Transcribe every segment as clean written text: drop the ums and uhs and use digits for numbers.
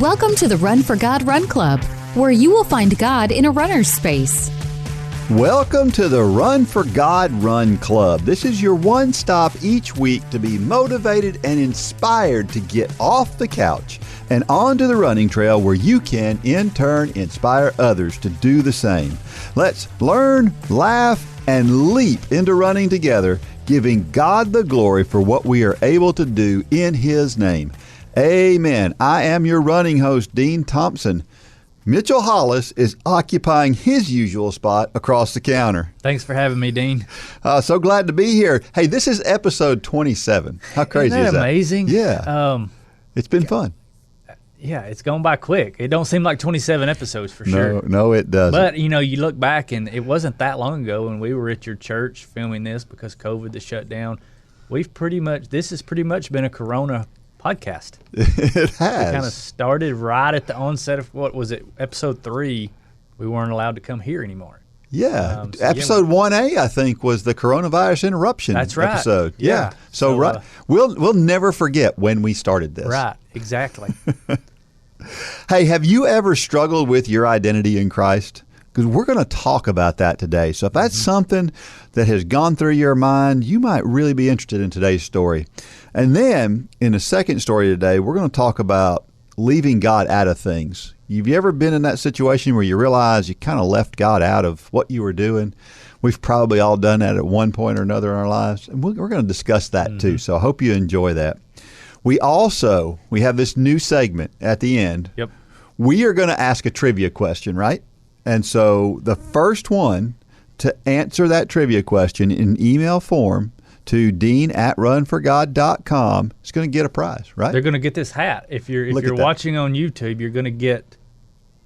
Welcome to the Run for God Run Club, where you will find God in a runner's space. Welcome to the Run for God Run Club. This is your one stop each week to be motivated and inspired to get off the couch and onto the running trail where you can, in turn, inspire others to do the same. Let's learn, laugh, and leap into running together, giving God the glory for what we are able to do in His name. Amen. I am your running host, Dean Thompson. Mitchell Hollis is occupying his usual spot across the counter. Thanks for having me, Dean. So glad to be here. Hey, this is episode 27. How crazy is that? Amazing? Yeah. It's been fun. Yeah, it's gone by quick. It don't seem like 27 episodes for sure. No, it doesn't. But, you look back, and it wasn't that long ago when we were at your church filming this because COVID, the shutdown. This has pretty much been a Corona podcast. It has. We kind of started right at the onset of, episode 3. We weren't allowed to come here anymore. Yeah. Episode 1A, I think, was the coronavirus interruption episode. Yeah. So right. We'll never forget when we started this. Right. Exactly. Hey, have you ever struggled with your identity in Christ? Because we're going to talk about that today. So if that's something that has gone through your mind, you might really be interested in today's story. And then in the second story today, we're going to talk about leaving God out of things. Have you ever been in that situation where you realize you kind of left God out of what you were doing? We've probably all done that at one point or another in our lives. And we're going to discuss that too. So I hope you enjoy that. We have this new segment at the end. Yep. We are going to ask a trivia question, right? And so the first one to answer that trivia question in email form to dean@runforgod.com is going to get a prize, right? They're going to get this hat. If you're watching on YouTube, you're going to get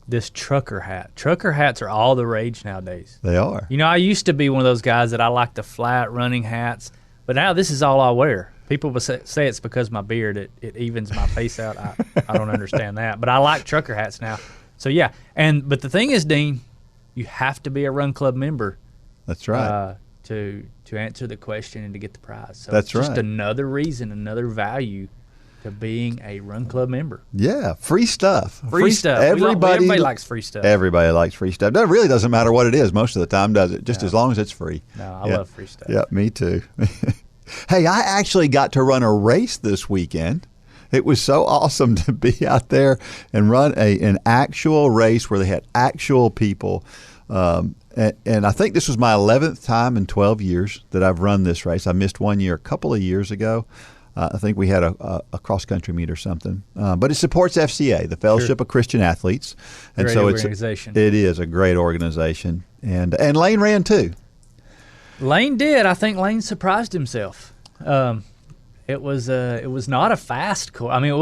this trucker hat. Trucker hats are all the rage nowadays. They are. I used to be one of those guys that I like the flat running hats, but now this is all I wear. People will say it's because my beard, it evens my face out. I don't understand that, but I like trucker hats now. So yeah, but the thing is, Dean, you have to be a Run Club member. That's right. To answer the question and to get the prize. So that's it's just another reason, another value to being a Run Club member. Yeah, free stuff. Free stuff. Everybody likes free stuff. Everybody likes free stuff. That really doesn't matter what it is most of the time, does it? Just as long as it's free. No, I love free stuff. Yeah, me too. Hey, I actually got to run a race this weekend. It was so awesome to be out there and run an actual race where they had actual people. And I think this was my 11th time in 12 years that I've run this race. I missed one year a couple of years ago. I think we had a cross-country meet or something. But it supports FCA, the Fellowship of Christian Athletes. And great organization. It is a great organization. And Lane ran too. Lane did. I think Lane surprised himself. It was not a fast course. I mean,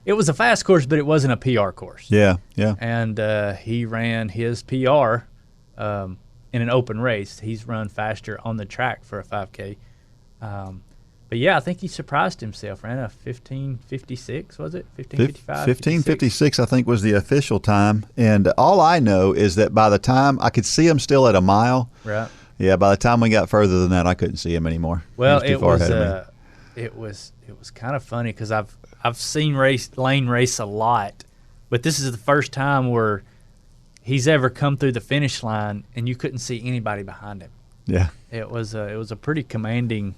it was a fast course, but it wasn't a PR course. Yeah. And he ran his PR in an open race. He's run faster on the track for a 5K. But yeah, I think he surprised himself. Ran a 15:56, was it? 15:55. 15:56, I think, was the official time. And all I know is that by the time I could see him still at a mile. Right. Yeah, by the time we got further than that, I couldn't see him anymore. Well, it was kind of funny because I've seen Lane race a lot, but this is the first time where he's ever come through the finish line and you couldn't see anybody behind him. Yeah, it was a pretty commanding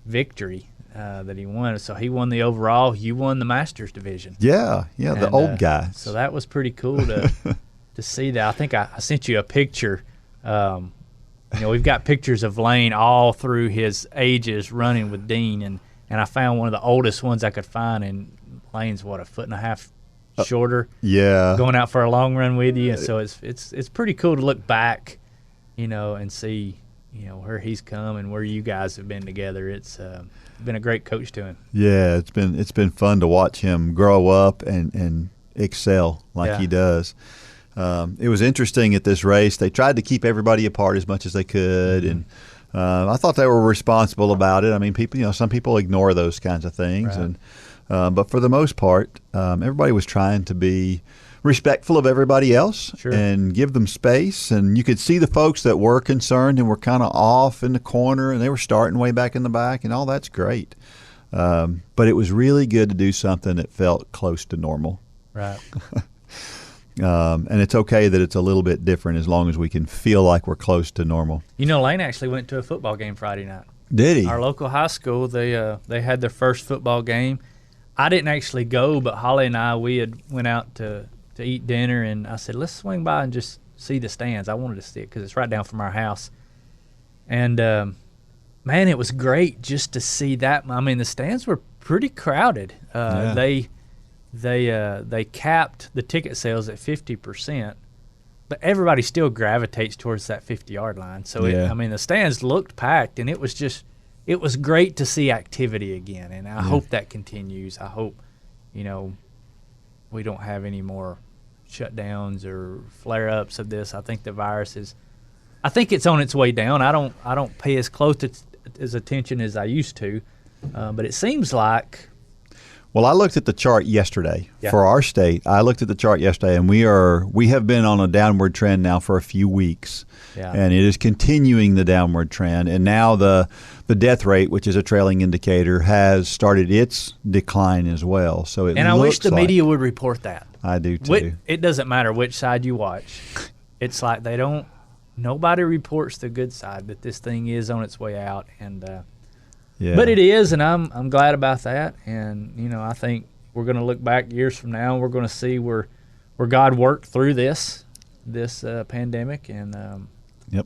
victory that he won. So he won the overall. You won the Masters division. Yeah, the old guy. So that was pretty cool to see that. I think I sent you a picture. We've got pictures of Lane all through his ages running with Dean, and I found one of the oldest ones I could find, and Lane's, a foot and a half shorter. Yeah. Going out for a long run with you. And so it's pretty cool to look back, and see, where he's come and where you guys have been together. It's been a great coach to him. Yeah, it's been fun to watch him grow up and excel like he does. It was interesting at this race. They tried to keep everybody apart as much as they could, and I thought they were responsible about it. I mean, people, some people ignore those kinds of things, right. But for the most part, everybody was trying to be respectful of everybody else and give them space. And you could see the folks that were concerned and were kind of off in the corner, and they were starting way back in the back, and all that's great. But it was really good to do something that felt close to normal. Right. And it's okay that it's a little bit different as long as we can feel like we're close to normal. You know, Lane actually went to a football game Friday night. Did he? Our local high school, they had their first football game. I didn't actually go, but Holly and I, we had went out to eat dinner, and I said, let's swing by and just see the stands. I wanted to see it because it's right down from our house. And, man, it was great just to see that. I mean, the stands were pretty crowded. They capped the ticket sales at 50%, but everybody still gravitates towards that 50-yard line. So, the stands looked packed, and it was great to see activity again, and I hope that continues. I hope, we don't have any more shutdowns or flare-ups of this. I think the virus I think it's on its way down. I don't pay as close as attention as I used to, but it seems like. Well, I looked at the chart yesterday for our state. I looked at the chart yesterday, and we have been on a downward trend now for a few weeks, and it is continuing the downward trend. And now the death rate, which is a trailing indicator, has started its decline as well. So I wish the media would report that. I do too. It doesn't matter which side you watch. It's like nobody reports the good side, that this thing is on its way out, and but it is, and I'm glad about that. And I think we're going to look back years from now, and we're going to see where God worked through this pandemic, and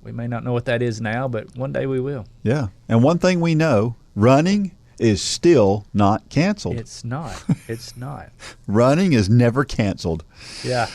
we may not know what that is now, but one day we will. Yeah, and one thing we know: running is still not canceled. It's not. It's not. Running is never canceled. Yeah.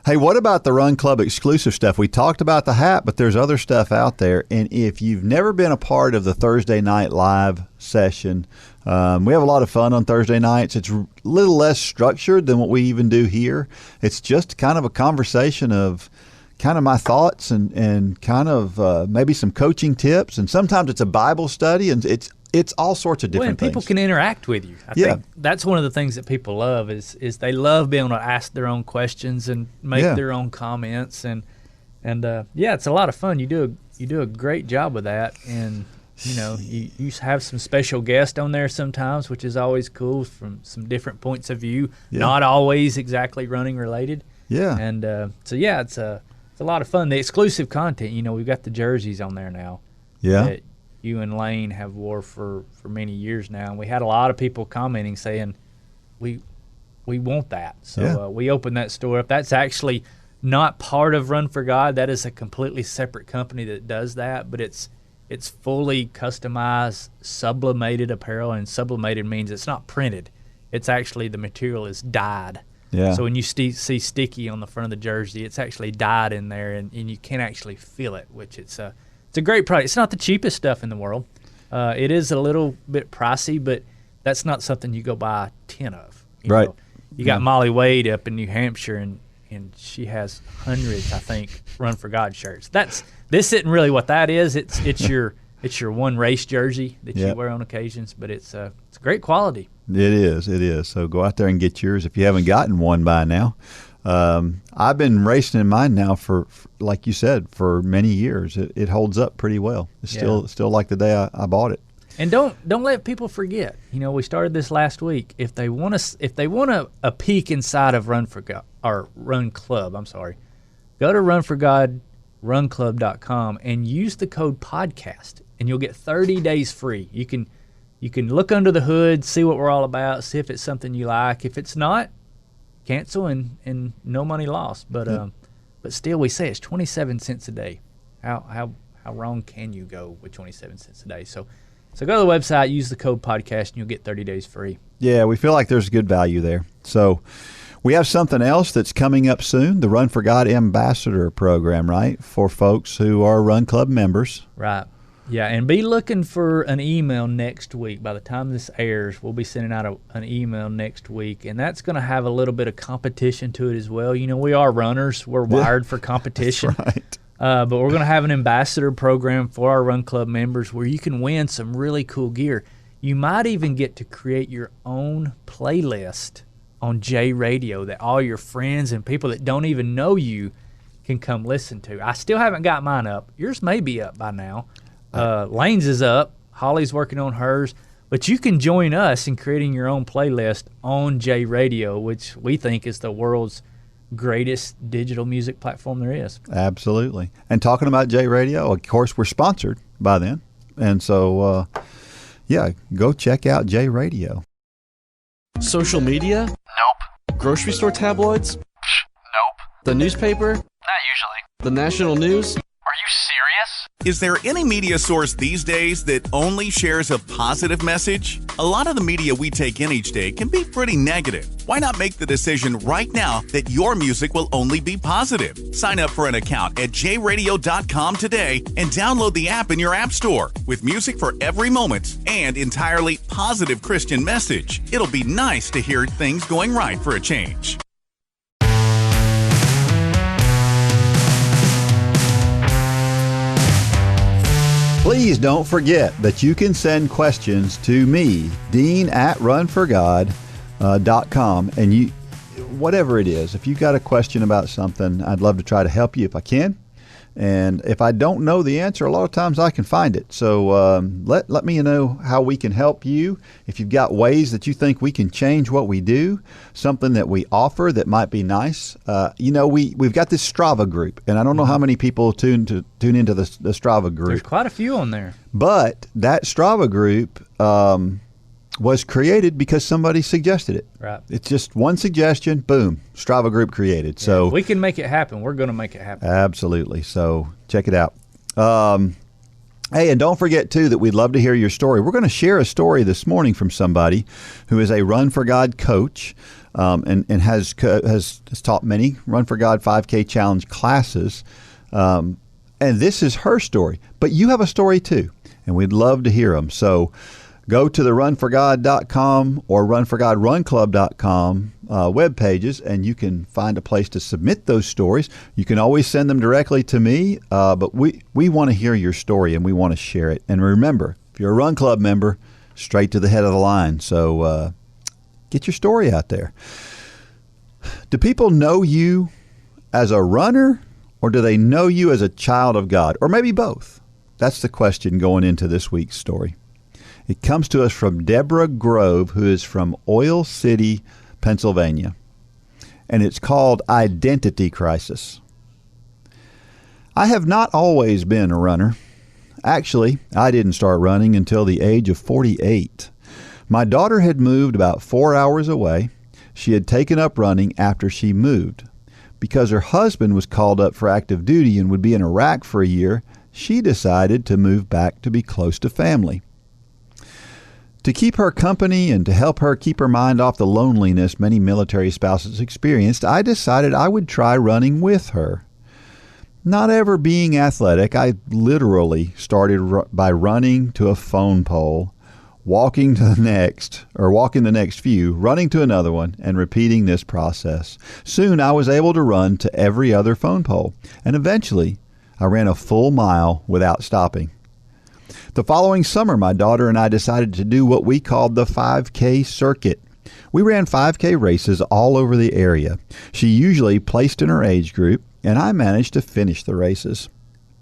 Hey, what about the Run Club exclusive stuff? We talked about the hat, but there's other stuff out there. And if you've never been a part of the Thursday night live session, we have a lot of fun on Thursday nights. It's a little less structured than what we even do here. It's just kind of a conversation of kind of my thoughts and kind of maybe some coaching tips. And sometimes it's a Bible study, and it's all sorts of different things. People can interact with you. I think that's one of the things that people love is they love being able to ask their own questions and make their own comments, and it's a lot of fun. You do a great job with that, and you have some special guests on there sometimes, which is always cool from some different points of view, not always exactly running related. And it's a lot of fun. The exclusive content, we've got the jerseys on there now. That you and Lane have wore for many years now, and we had a lot of people commenting saying we want that. So we opened that store up. That's actually not part of Run for God. That is a completely separate company that does that, but it's fully customized, sublimated apparel, and sublimated means it's not printed. It's actually the material is dyed. So when you see sticky on the front of the jersey, it's actually dyed in there, and you can actually feel it, which it's a great product. It's not the cheapest stuff in the world. It is a little bit pricey, but that's not something you go buy 10 of. You got Molly Wade up in New Hampshire, and she has hundreds, I think, Run for God shirts. This isn't really what that is. It's your one race jersey that you wear on occasions, but it's great quality. It is. So go out there and get yours if you haven't gotten one by now. I've been racing in mine now for like you said, for many years. It holds up pretty well. It's still like the day I bought it. And don't let people forget. We started this last week. If they want a peek inside of Run for God or Run Club, go to runforgodrunclub.com and use the code podcast, and you'll get 30 days free. You can look under the hood, see what we're all about, see if it's something you like. If it's not, cancel and no money lost. But still, we say it's 27 cents a day. How wrong can you go with 27 cents a day? So go to the website, use the code podcast, and you'll get 30 days free. Yeah, we feel like there's good value there. So we have something else that's coming up soon, the Run for God Ambassador Program, right, for folks who are Run Club members. Right. Yeah, and be looking for an email next week. By the time this airs, we'll be sending out an email next week, and that's going to have a little bit of competition to it as well. We are runners. We're wired for competition. That's right. But we're going to have an ambassador program for our Run Club members where you can win some really cool gear. You might even get to create your own playlist on J Radio that all your friends and people that don't even know you can come listen to. I still haven't got mine up. Yours may be up by now. Lane's is up. Holly's working on hers. But you can join us in creating your own playlist on J Radio, which we think is the world's greatest digital music platform there is. Absolutely. And talking about J Radio, of course, we're sponsored by them. And so, go check out J Radio. Social media? Nope. Grocery store tabloids? Nope. The newspaper? Not usually. The national news? Are you serious? Is there any media source these days that only shares a positive message? A lot of the media we take in each day can be pretty negative. Why not make the decision right now that your music will only be positive? Sign up for an account at jradio.com today and download the app in your app store with music for every moment and entirely positive Christian message. It'll be nice to hear things going right for a change. Please don't forget that you can send questions to me, Dean at runforgod.com. And you, whatever it is, if you've got a question about something, I'd love to try to help you if I can. And if I don't know the answer, a lot of times I can find it. So let me know how we can help you. If you've got ways that you think we can change what we do, something that we offer that might be nice. We've got this Strava group, and I don't know how many people tune into the Strava group. There's quite a few on there. But that Strava group was created because somebody suggested it. Right. It's just one suggestion, boom, Strava group created. Yeah, so if we can make it happen. We're going to make it happen. Absolutely. So check it out. Hey, and don't forget, too, that we'd love to hear your story. We're going to share a story this morning from somebody who is a Run for God coach and has taught many Run for God 5K Challenge classes. And this is her story. But you have a story, too, and we'd love to hear them. So go to the runforgod.com or runforgodrunclub.com web pages, and you can find a place to submit those stories. You can always send them directly to me, but we want to hear your story, and we want to share it. And remember, if you're a Run Club member, straight to the head of the line. So get your story out there. Do people know you as a runner, or do they know you as a child of God? Or maybe both? That's the question going into this week's story. It comes to us from Deborah Grove, who is from Oil City, Pennsylvania. And it's called Identity Crisis. I have not always been a runner. Actually, I didn't start running until the age of 48. My daughter had moved about 4 hours away. She had taken up running after she moved. Because her husband was called up for active duty and would be in Iraq for a year, she decided to move back to be close to family. To keep her company and to help her keep her mind off the loneliness many military spouses experienced, I decided I would try running with her. Not ever being athletic, I literally started by running to a phone pole, walking the next few, running to another one, and repeating this process. Soon I was able to run to every other phone pole, and eventually I ran a full mile without stopping. The following summer, my daughter and I decided to do what we called the 5K circuit. We ran 5K races all over the area. She usually placed in her age group, and I managed to finish the races.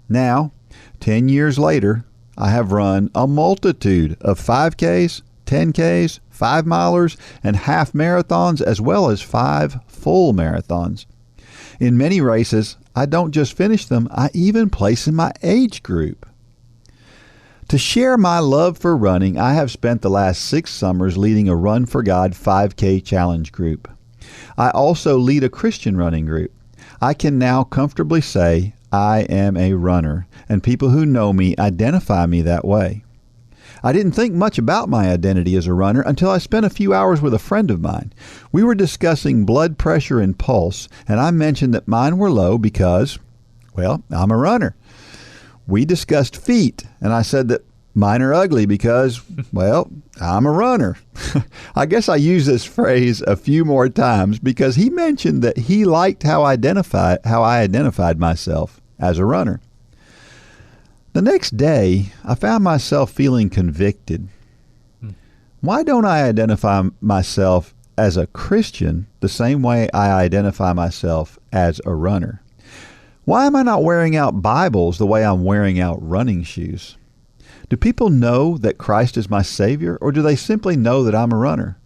Now, 10 years later, I have run a multitude of 5Ks, 10Ks, 5-milers, and half marathons, as well as 5 full marathons. In many races, I don't just finish them, I even place in my age group. To share my love for running, I have spent the last 6 summers leading a Run for God 5K challenge group. I also lead a Christian running group. I can now comfortably say I am a runner, and people who know me identify me that way. I didn't think much about my identity as a runner until I spent a few hours with a friend of mine. We were discussing blood pressure and pulse, and I mentioned that mine were low because, well, I'm a runner. We discussed feet, and I said that mine are ugly because, well, I'm a runner. I guess I used this phrase a few more times because he mentioned that he liked how I identified myself as a runner. The next day, I found myself feeling convicted. Why don't I identify myself as a Christian the same way I identify myself as a runner? Why am I not wearing out Bibles the way I'm wearing out running shoes? Do people know that Christ is my Savior, or do they simply know that I'm a runner?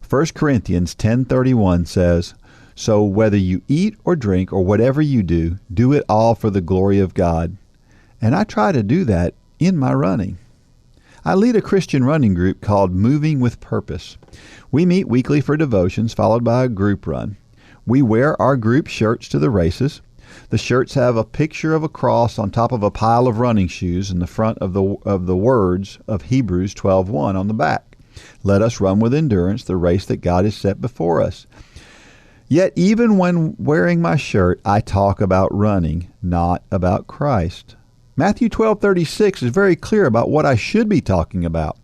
1 Corinthians 10:31 says, "So whether you eat or drink or whatever you do, do it all for the glory of God." And I try to do that in my running. I lead a Christian running group called Moving with Purpose. We meet weekly for devotions, followed by a group run. We wear our group shirts to the races. The shirts have a picture of a cross on top of a pile of running shoes in the front of the words of Hebrews 12:1 on the back. Let us run with endurance the race that God has set before us. Yet even when wearing my shirt, I talk about running, not about Christ. Matthew 12:36 is very clear about what I should be talking about.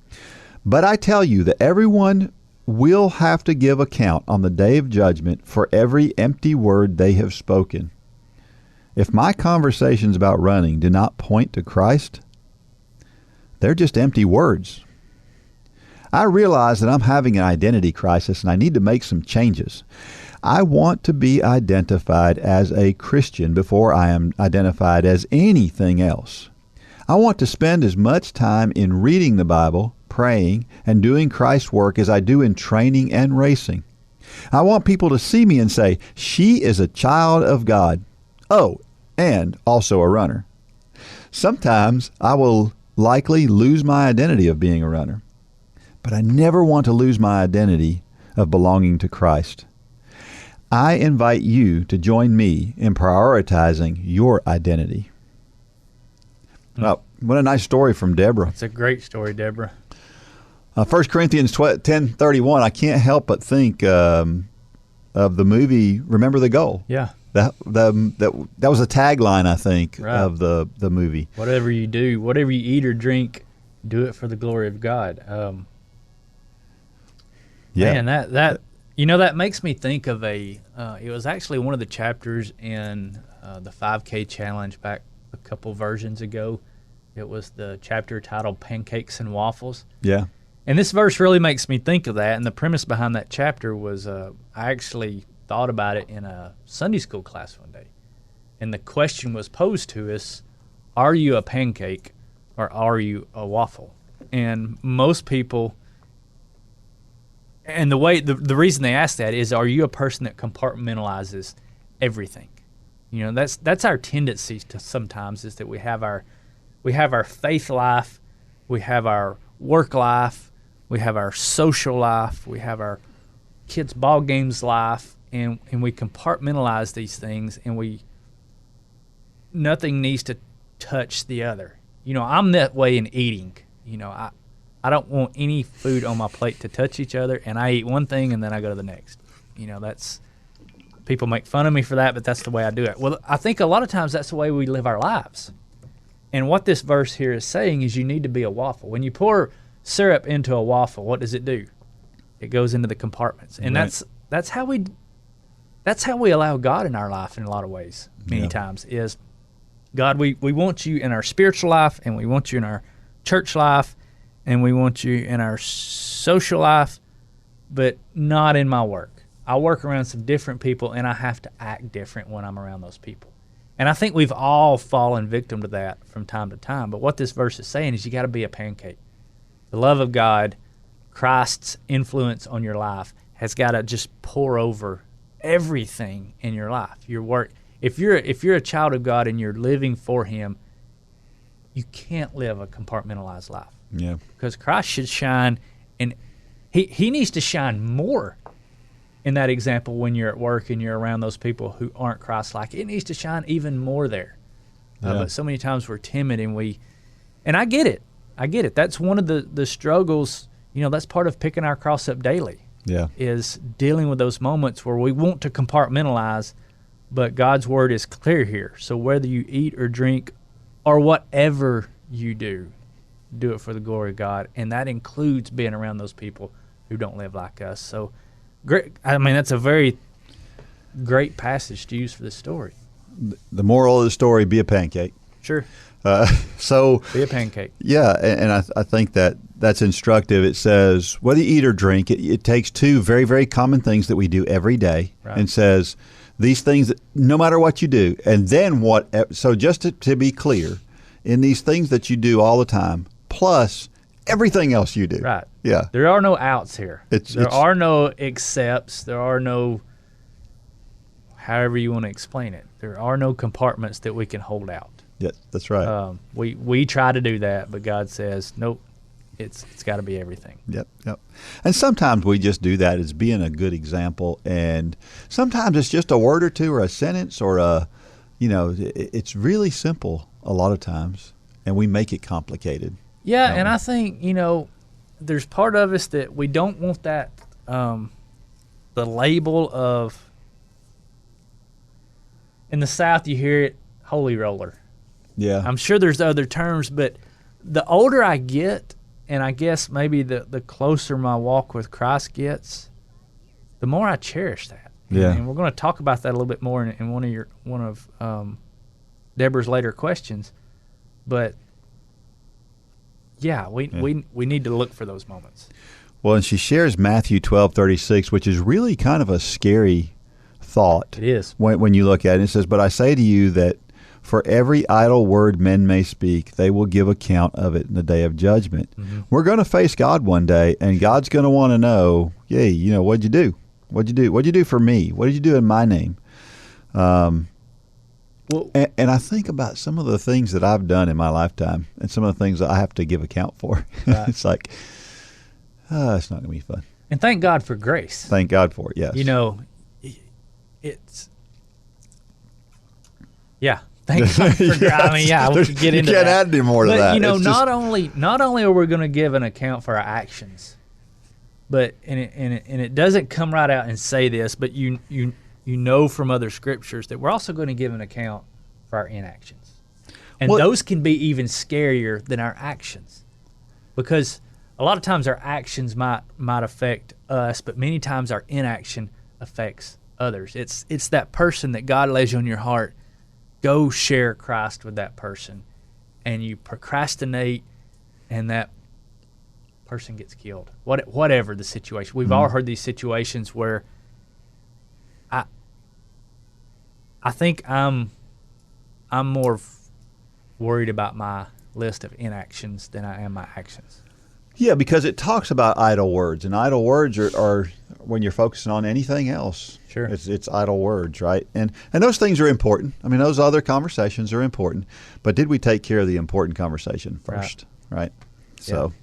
But I tell you that everyone will have to give account on the day of judgment for every empty word they have spoken. If my conversations about running do not point to Christ, they're just empty words. I realize that I'm having an identity crisis and I need to make some changes. I want to be identified as a Christian before I am identified as anything else. I want to spend as much time in reading the Bible, praying, and doing Christ's work as I do in training and racing. I want people to see me and say, "She is a child of God." Oh, and also a runner. Sometimes I will likely lose my identity of being a runner, but I never want to lose my identity of belonging to Christ. I invite you to join me in prioritizing your identity. Oh, what a nice story from Deborah. It's a great story, Deborah. 1 Corinthians 10:31, I can't help but think of the movie Remember the Goal. Yeah. That was a tagline, I think, Right. of the movie. Whatever you do, whatever you eat or drink, do it for the glory of God. Yeah. Man, that makes me think of it was actually one of the chapters in the 5K challenge back a couple versions ago. It was the chapter titled Pancakes and Waffles. Yeah. And this verse really makes me think of that. And the premise behind that chapter was I actually thought about it in a Sunday school class one day. And the question was posed to us, are you a pancake or are you a waffle? And most people, and the reason they ask that is, are you a person that compartmentalizes everything? You know, that's our tendency to sometimes, is that we have our faith life, we have our work life, we have our social life, we have our kids' ball games life, and we compartmentalize these things, and nothing needs to touch the other. You know, I'm that way in eating. You know, I don't want any food on my plate to touch each other, and I eat one thing and then I go to the next. You know, people make fun of me for that, but that's the way I do it. Well, I think a lot of times that's the way we live our lives. And what this verse here is saying is you need to be a waffle. When you pour syrup into a waffle, what does it do? It goes into the compartments. And Right. that's how we allow God in our life in a lot of ways, many times, is God, we want you in our spiritual life, and we want you in our church life, and we want you in our social life, but not in my work. I work around some different people, and I have to act different when I'm around those people. And I think we've all fallen victim to that from time to time. But what this verse is saying is you got to be a pancake. The love of God, Christ's influence on your life has got to just pour over everything in your life, your work. If you're a child of God and you're living for Him, you can't live a compartmentalized life. Yeah. Because Christ should shine, and he needs to shine more in that example when you're at work and you're around those people who aren't Christ-like. It needs to shine even more there. But so many times we're timid, and I get it. That's one of the struggles. You know, that's part of picking our cross up daily. Yeah. Is dealing with those moments where we want to compartmentalize, but God's word is clear here. So whether you eat or drink or whatever you do it for the glory of God. And that includes being around those people who don't live like us. So great. I mean, that's a very great passage to use for this story. The moral of the story, be a pancake. Sure. So Be a pancake. Yeah, and I think that's instructive. It says, whether you eat or drink, it takes two very, very common things that we do every day, Right. and says these things that no matter what you do, and then what. So just to be clear, in these things that you do all the time, plus everything else you do. Right. Yeah. There are no outs here. There It's are no accepts. There are no, however you want to explain it. There are no compartments that we can hold out. Yeah, that's right. We try to do that, but God says, nope, it's got to be everything. Yep. And sometimes we just do that as being a good example, and sometimes it's just a word or two or a sentence or it's really simple a lot of times, and we make it complicated. Yeah, and I think, there's part of us that we don't want that, the label of, in the South you hear it, holy roller. Yeah. I'm sure there's other terms, but the older I get, and I guess maybe the closer my walk with Christ gets, the more I cherish that. Yeah. And we're going to talk about that a little bit more in one of Deborah's later questions. But yeah, we need to look for those moments. Well, and she shares Matthew 12:36, which is really kind of a scary thought. It is. When you look at it. It says, "But I say to you that for every idle word men may speak, they will give account of it in the day of judgment." Mm-hmm. We're going to face God one day, and God's going to want to know, what'd you do? What'd you do? What'd you do for me? What did you do in my name? And I think about some of the things that I've done in my lifetime and some of the things that I have to give account for. Right. It's like, it's not going to be fun. And thank God for grace. Thank God for it, yes. Thank God for grace. I mean, we could get into that. You can't add any more to that. But, not only are we going to give an account for our actions, but and it doesn't come right out and say this, but you know from other scriptures that we're also going to give an account for our inactions. And those can be even scarier than our actions, because a lot of times our actions might affect us, but many times our inaction affects others. It's that person that God lays on your heart. Go share Christ with that person, and you procrastinate, and that person gets killed. Whatever the situation. We've all heard these situations where I think I'm more worried about my list of inactions than I am my actions. Yeah, because it talks about idle words, and idle words are when you're focusing on anything else. Sure. It's idle words, right? And those things are important. I mean, those other conversations are important, but did we take care of the important conversation first, right? So,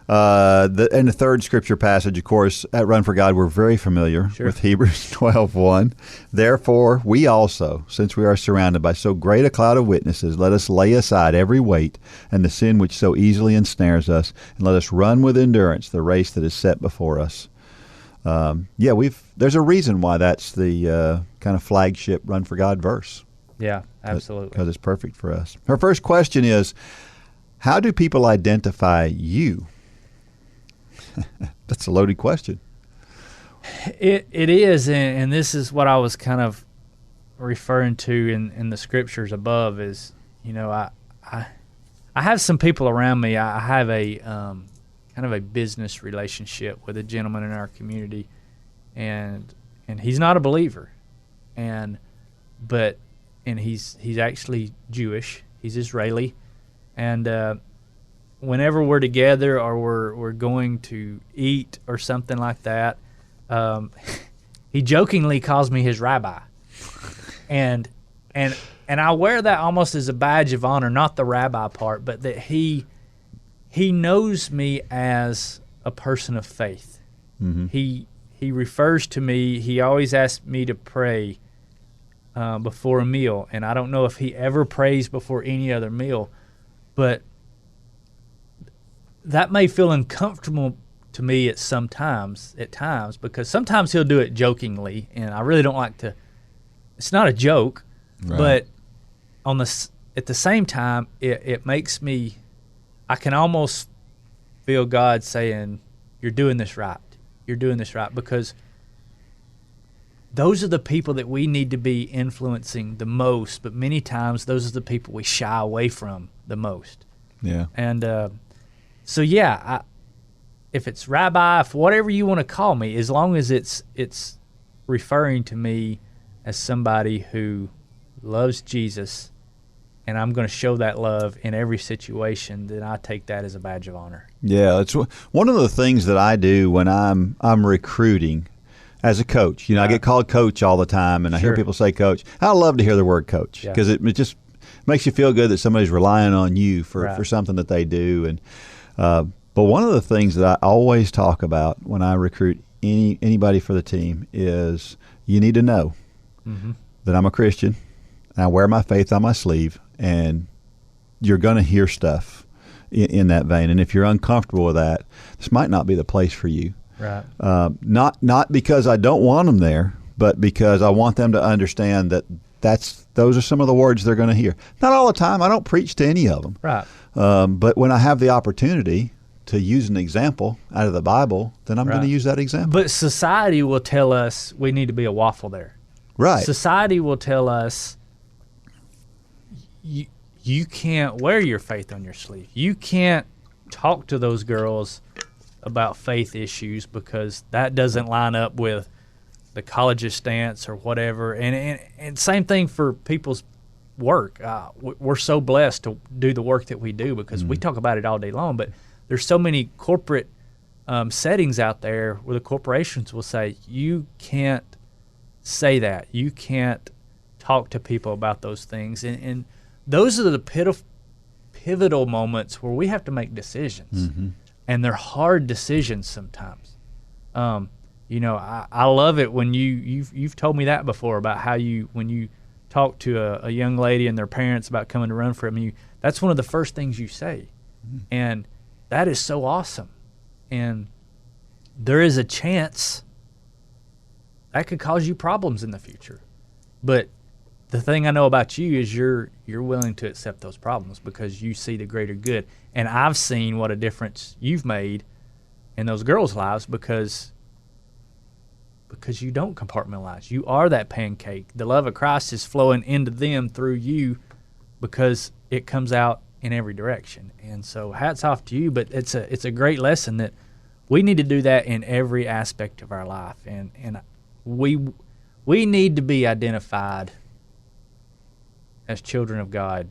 and the third scripture passage, of course, at Run for God, we're very familiar with Hebrews 12:1. Therefore, we also, since we are surrounded by so great a cloud of witnesses, let us lay aside every weight and the sin which so easily ensnares us, and let us run with endurance the race that is set before us. There's a reason why that's the kind of flagship Run for God verse. Yeah, absolutely. Because it's perfect for us. Her first question is, how do people identify you? That's a loaded question. It is, and this is what I was kind of referring to in the scriptures above is, I have some people around me. I have a kind of a business relationship with a gentleman in our community, and he's not a believer, and he's actually Jewish. He's Israeli, and whenever we're together or we're going to eat or something like that, he jokingly calls me his rabbi, and I wear that almost as a badge of honor, not the rabbi part, but that he knows me as a person of faith. Mm-hmm. He refers to me. He always asks me to pray before a meal, and I don't know if he ever prays before any other meal, but that may feel uncomfortable to me at times, because sometimes he'll do it jokingly, and I really don't like to. It's not a joke, right. But at the same time, it makes me. I can almost feel God saying, "You're doing this right. You're doing this right," because those are the people that we need to be influencing the most. But many times, those are the people we shy away from the most. Yeah, and. If it's rabbi, if whatever you want to call me, as long as it's referring to me as somebody who loves Jesus and I'm going to show that love in every situation, then I take that as a badge of honor. Yeah, it's one of the things that I do when I'm recruiting as a coach. I get called coach all the time, and I hear people say coach. I love to hear the word coach because it just makes you feel good that somebody's relying on you for something that they do. And but one of the things that I always talk about when I recruit anybody for the team is you need to know that I'm a Christian and I wear my faith on my sleeve, and you're going to hear stuff in that vein. And if you're uncomfortable with that, this might not be the place for you. Right. Not because I don't want them there, but because I want them to understand that those are some of the words they're going to hear. Not all the time. I don't preach to any of them. Right. But when I have the opportunity to use an example out of the Bible, then I'm going to use that example. But society will tell us we need to be a waffle there. Right. Society will tell us you can't wear your faith on your sleeve. You can't talk to those girls about faith issues because that doesn't line up with the college's stance or whatever. And same thing for people's work. We're so blessed to do the work that we do because we talk about it all day long, but there's so many corporate settings out there where the corporations will say, you can't say that. You can't talk to people about those things. And those are the pivotal moments where we have to make decisions. And they're hard decisions sometimes. I love it when you've told me that before about how when you talk to a young lady and their parents about coming to run for it, that's one of the first things you say. And that is so awesome. And there is a chance that could cause you problems in the future. But the thing I know about you is you're willing to accept those problems because you see the greater good. And I've seen what a difference you've made in those girls' lives because you don't compartmentalize. You are that pancake. The love of Christ is flowing into them through you because it comes out in every direction. And so hats off to you, but it's a great lesson that we need to do that in every aspect of our life. And we need to be identified as children of God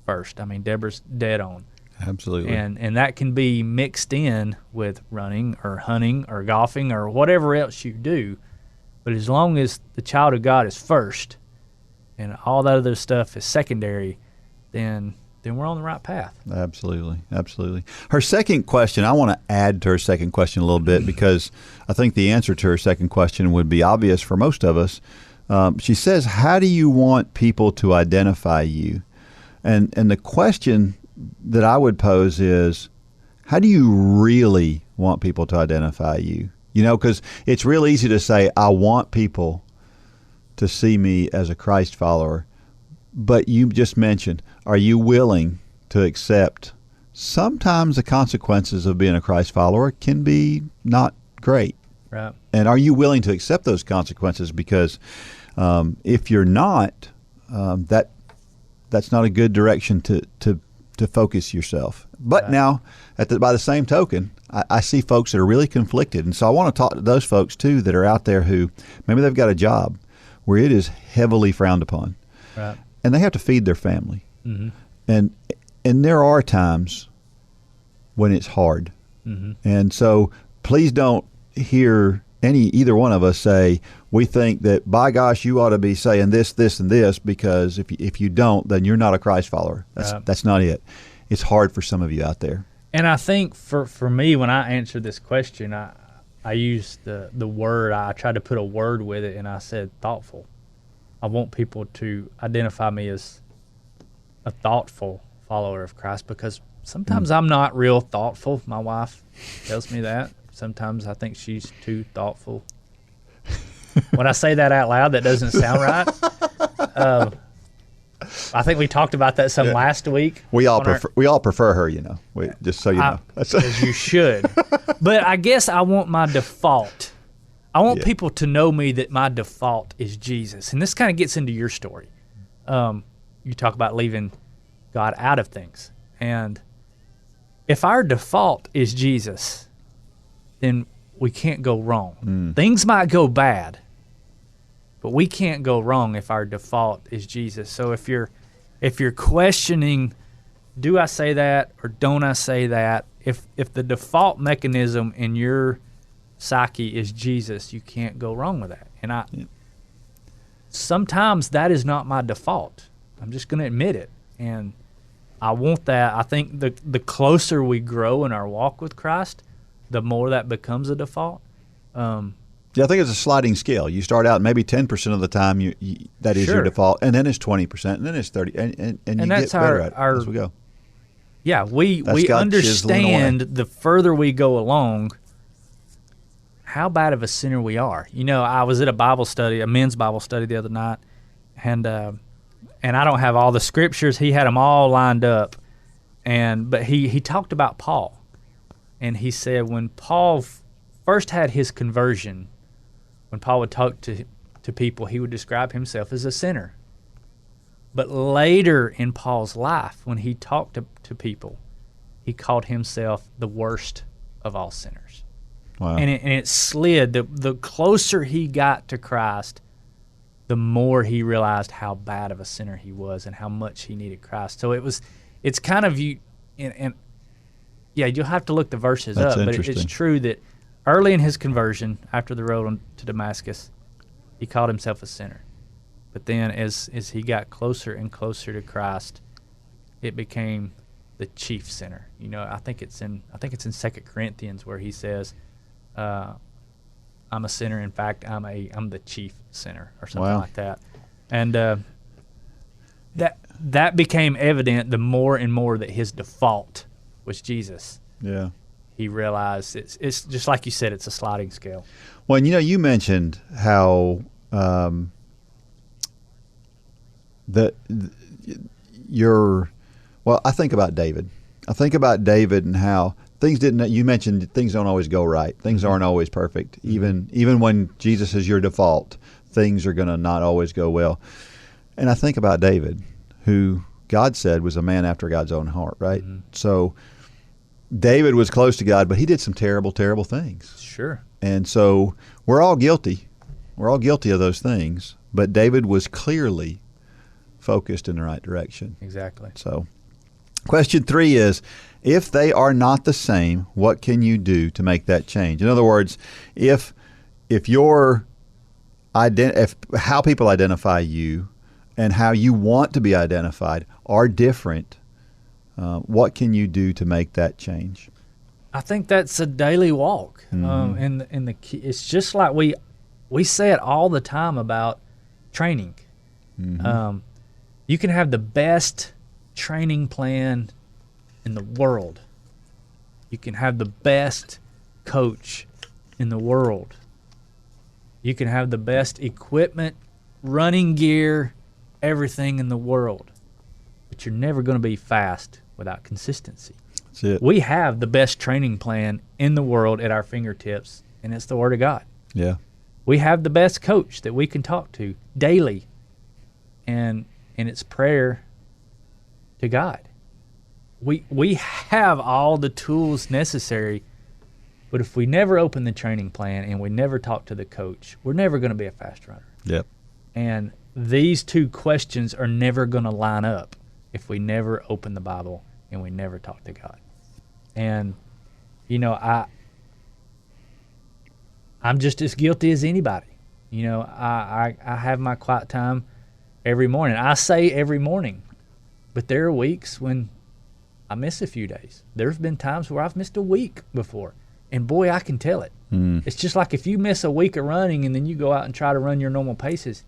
first. I mean, Deborah's dead on. Absolutely. And that can be mixed in with running or hunting or golfing or whatever else you do. But as long as the child of God is first and all that other stuff is secondary, then we're on the right path. Absolutely. Absolutely. Her second question, I want to add to her second question a little bit because I think the answer to her second question would be obvious for most of us. She says, how do you want people to identify you? And the question that I would pose is, how do you really want people to identify you? Because it's real easy to say, I want people to see me as a Christ follower. But you just mentioned, are you willing to accept sometimes the consequences of being a Christ follower can be not great? Right. And are you willing to accept those consequences? Because if you're not, that's not a good direction to focus yourself. But now, by the same token, I see folks that are really conflicted. And so I want to talk to those folks, too, that are out there who maybe they've got a job where it is heavily frowned upon. Right. And they have to feed their family. Mm-hmm. And there are times when it's hard. Mm-hmm. And so please don't hear either one of us say, we think that, by gosh, you ought to be saying this, this, and this, because if you don't, then you're not a Christ follower. That's not it. It's hard for some of you out there. And I think for me, when I answer this question, I used the word, I tried to put a word with it, and I said thoughtful. I want people to identify me as a thoughtful follower of Christ because sometimes I'm not real thoughtful. My wife tells me that. Sometimes I think she's too thoughtful. When I say that out loud, that doesn't sound right. I think we talked about that last week. We all prefer her, just so you know. As you should. But I guess I want my default. I want people to know me that my default is Jesus. And this kind of gets into your story. You talk about leaving God out of things. And if our default is Jesus, then we can't go wrong. Things might go bad, but we can't go wrong if our default is Jesus. So if you're if you're questioning, do I say that or don't I say that? If the default mechanism in your psyche is Jesus, you can't go wrong with that. And sometimes that is not my default. I'm just going to admit it. And I want that. I think the closer we grow in our walk with Christ, the more that becomes a default. Yeah, I think it's a sliding scale. You start out maybe 10% of the time that is your default, and then it's 20%, and then it's 30%, and you that's get better at it as we go. Yeah, we understand the further we go along how bad of a sinner we are. You know, I was at a men's Bible study the other night, and I don't have all the scriptures. He had them all lined up, but he talked about Paul, and he said when Paul first had his conversion, when Paul would talk to people, he would describe himself as a sinner. But later in Paul's life, when he talked to people, he called himself the worst of all sinners. Wow. And it slid. The closer he got to Christ, the more he realized how bad of a sinner he was and how much he needed Christ. So it's kind of you'll have to look the verses That's up, but it's true that early in his conversion, after the road to Damascus, he called himself a sinner. But then as he got closer and closer to Christ, it became the chief sinner. You know, I think it's in 2 Corinthians where he says, I'm a sinner. In fact, I'm the chief sinner, or something like that. And that became evident the more and more that his default was Jesus. Yeah. He realized it's just like you said, it's a sliding scale. Well, and you mentioned how I think about David. I think about David and how you mentioned things don't always go right. Things aren't always perfect. Even when Jesus is your default, things are going to not always go well. And I think about David, who God said was a man after God's own heart, right? Mm-hmm. So David was close to God, but he did some terrible, terrible things. Sure. And so we're all guilty. We're all guilty of those things. But David was clearly focused in the right direction. Exactly. So question 3 is, if they are not the same, what can you do to make that change? In other words, if how people identify you and how you want to be identified are different, what can you do to make that change? I think that's a daily walk. Mm-hmm. And the key, it's just like we say it all the time about training. Mm-hmm. You can have the best training plan in the world. You can have the best coach in the world. You can have the best equipment, running gear, everything in the world. But you're never going to be fast without consistency. That's it. We have the best training plan in the world at our fingertips, and it's the Word of God. Yeah. We have the best coach that we can talk to daily, and it's prayer to God. We have all the tools necessary, but if we never open the training plan and we never talk to the coach, we're never going to be a fast runner. Yep. And these two questions are never going to line up if we never open the Bible and we never talk to God. And, I'm just as guilty as anybody. I have my quiet time every morning. I say every morning, but there are weeks when I miss a few days. There's been times where I've missed a week before, and boy, I can tell it. It's just like if you miss a week of running and then you go out and try to run your normal paces,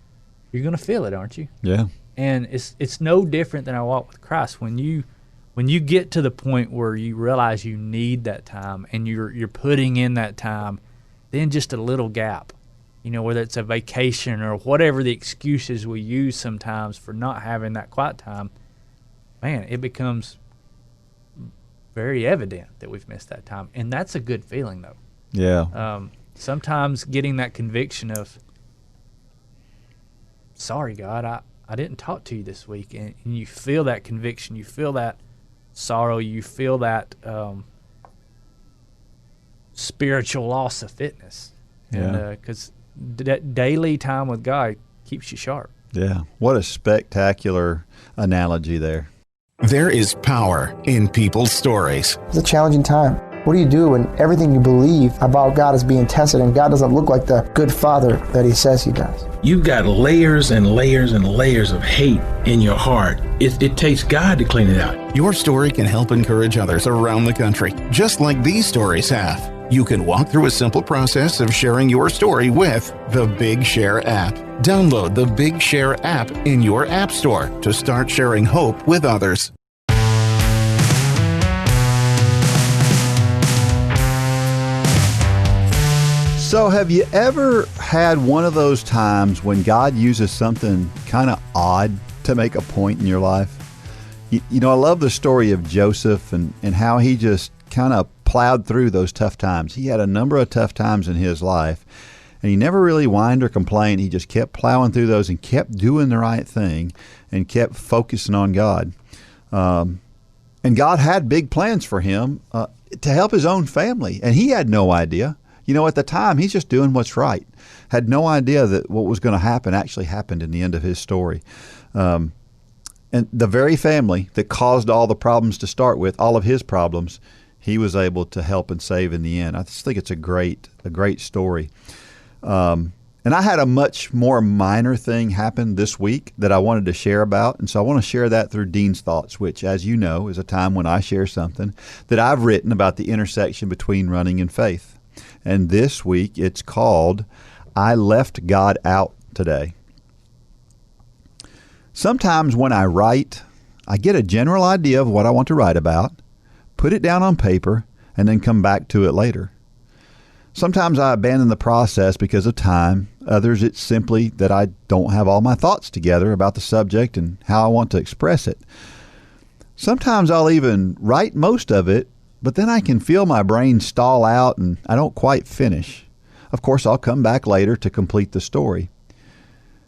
you're going to feel it, aren't you? Yeah. And it's no different than our walk with Christ. When you get to the point where you realize you need that time and you're putting in that time, then just a little gap, whether it's a vacation or whatever the excuses we use sometimes for not having that quiet time, man, it becomes very evident that we've missed that time. And that's a good feeling, though. Yeah. Sometimes getting that conviction of, sorry, God, I didn't talk to you this week. And you feel that conviction. You feel that sorrow. You feel that spiritual loss of fitness. Yeah. Because daily time with God keeps you sharp. Yeah. What a spectacular analogy there. There is power in people's stories. It's a challenging time. What do you do when everything you believe about God is being tested and God doesn't look like the good father that he says he does? You've got layers and layers and layers of hate in your heart. It takes God to clean it out. Your story can help encourage others around the country, just like these stories have. You can walk through a simple process of sharing your story with the Big Share app. Download the Big Share app in your app store to start sharing hope with others. So have you ever had one of those times when God uses something kind of odd to make a point in your life? You know, I love the story of Joseph and how he just kind of plowed through those tough times. He had a number of tough times in his life, and he never really whined or complained. He just kept plowing through those and kept doing the right thing and kept focusing on God. And God had big plans for him to help his own family, and he had no idea. You know, at the time, he's just doing what's right. Had no idea that what was going to happen actually happened in the end of his story. And the very family that caused all the problems to start with, all of his problems, he was able to help and save in the end. I just think it's a great story. And I had a much more minor thing happen this week that I wanted to share about. And so I want to share that through Dean's Thoughts, which, as you know, is a time when I share something that I've written about the intersection between running and faith. And this week it's called, I Left God Out Today. Sometimes when I write, I get a general idea of what I want to write about, put it down on paper, and then come back to it later. Sometimes I abandon the process because of time. Others, it's simply that I don't have all my thoughts together about the subject and how I want to express it. Sometimes I'll even write most of it, but then I can feel my brain stall out and I don't quite finish. Of course, I'll come back later to complete the story.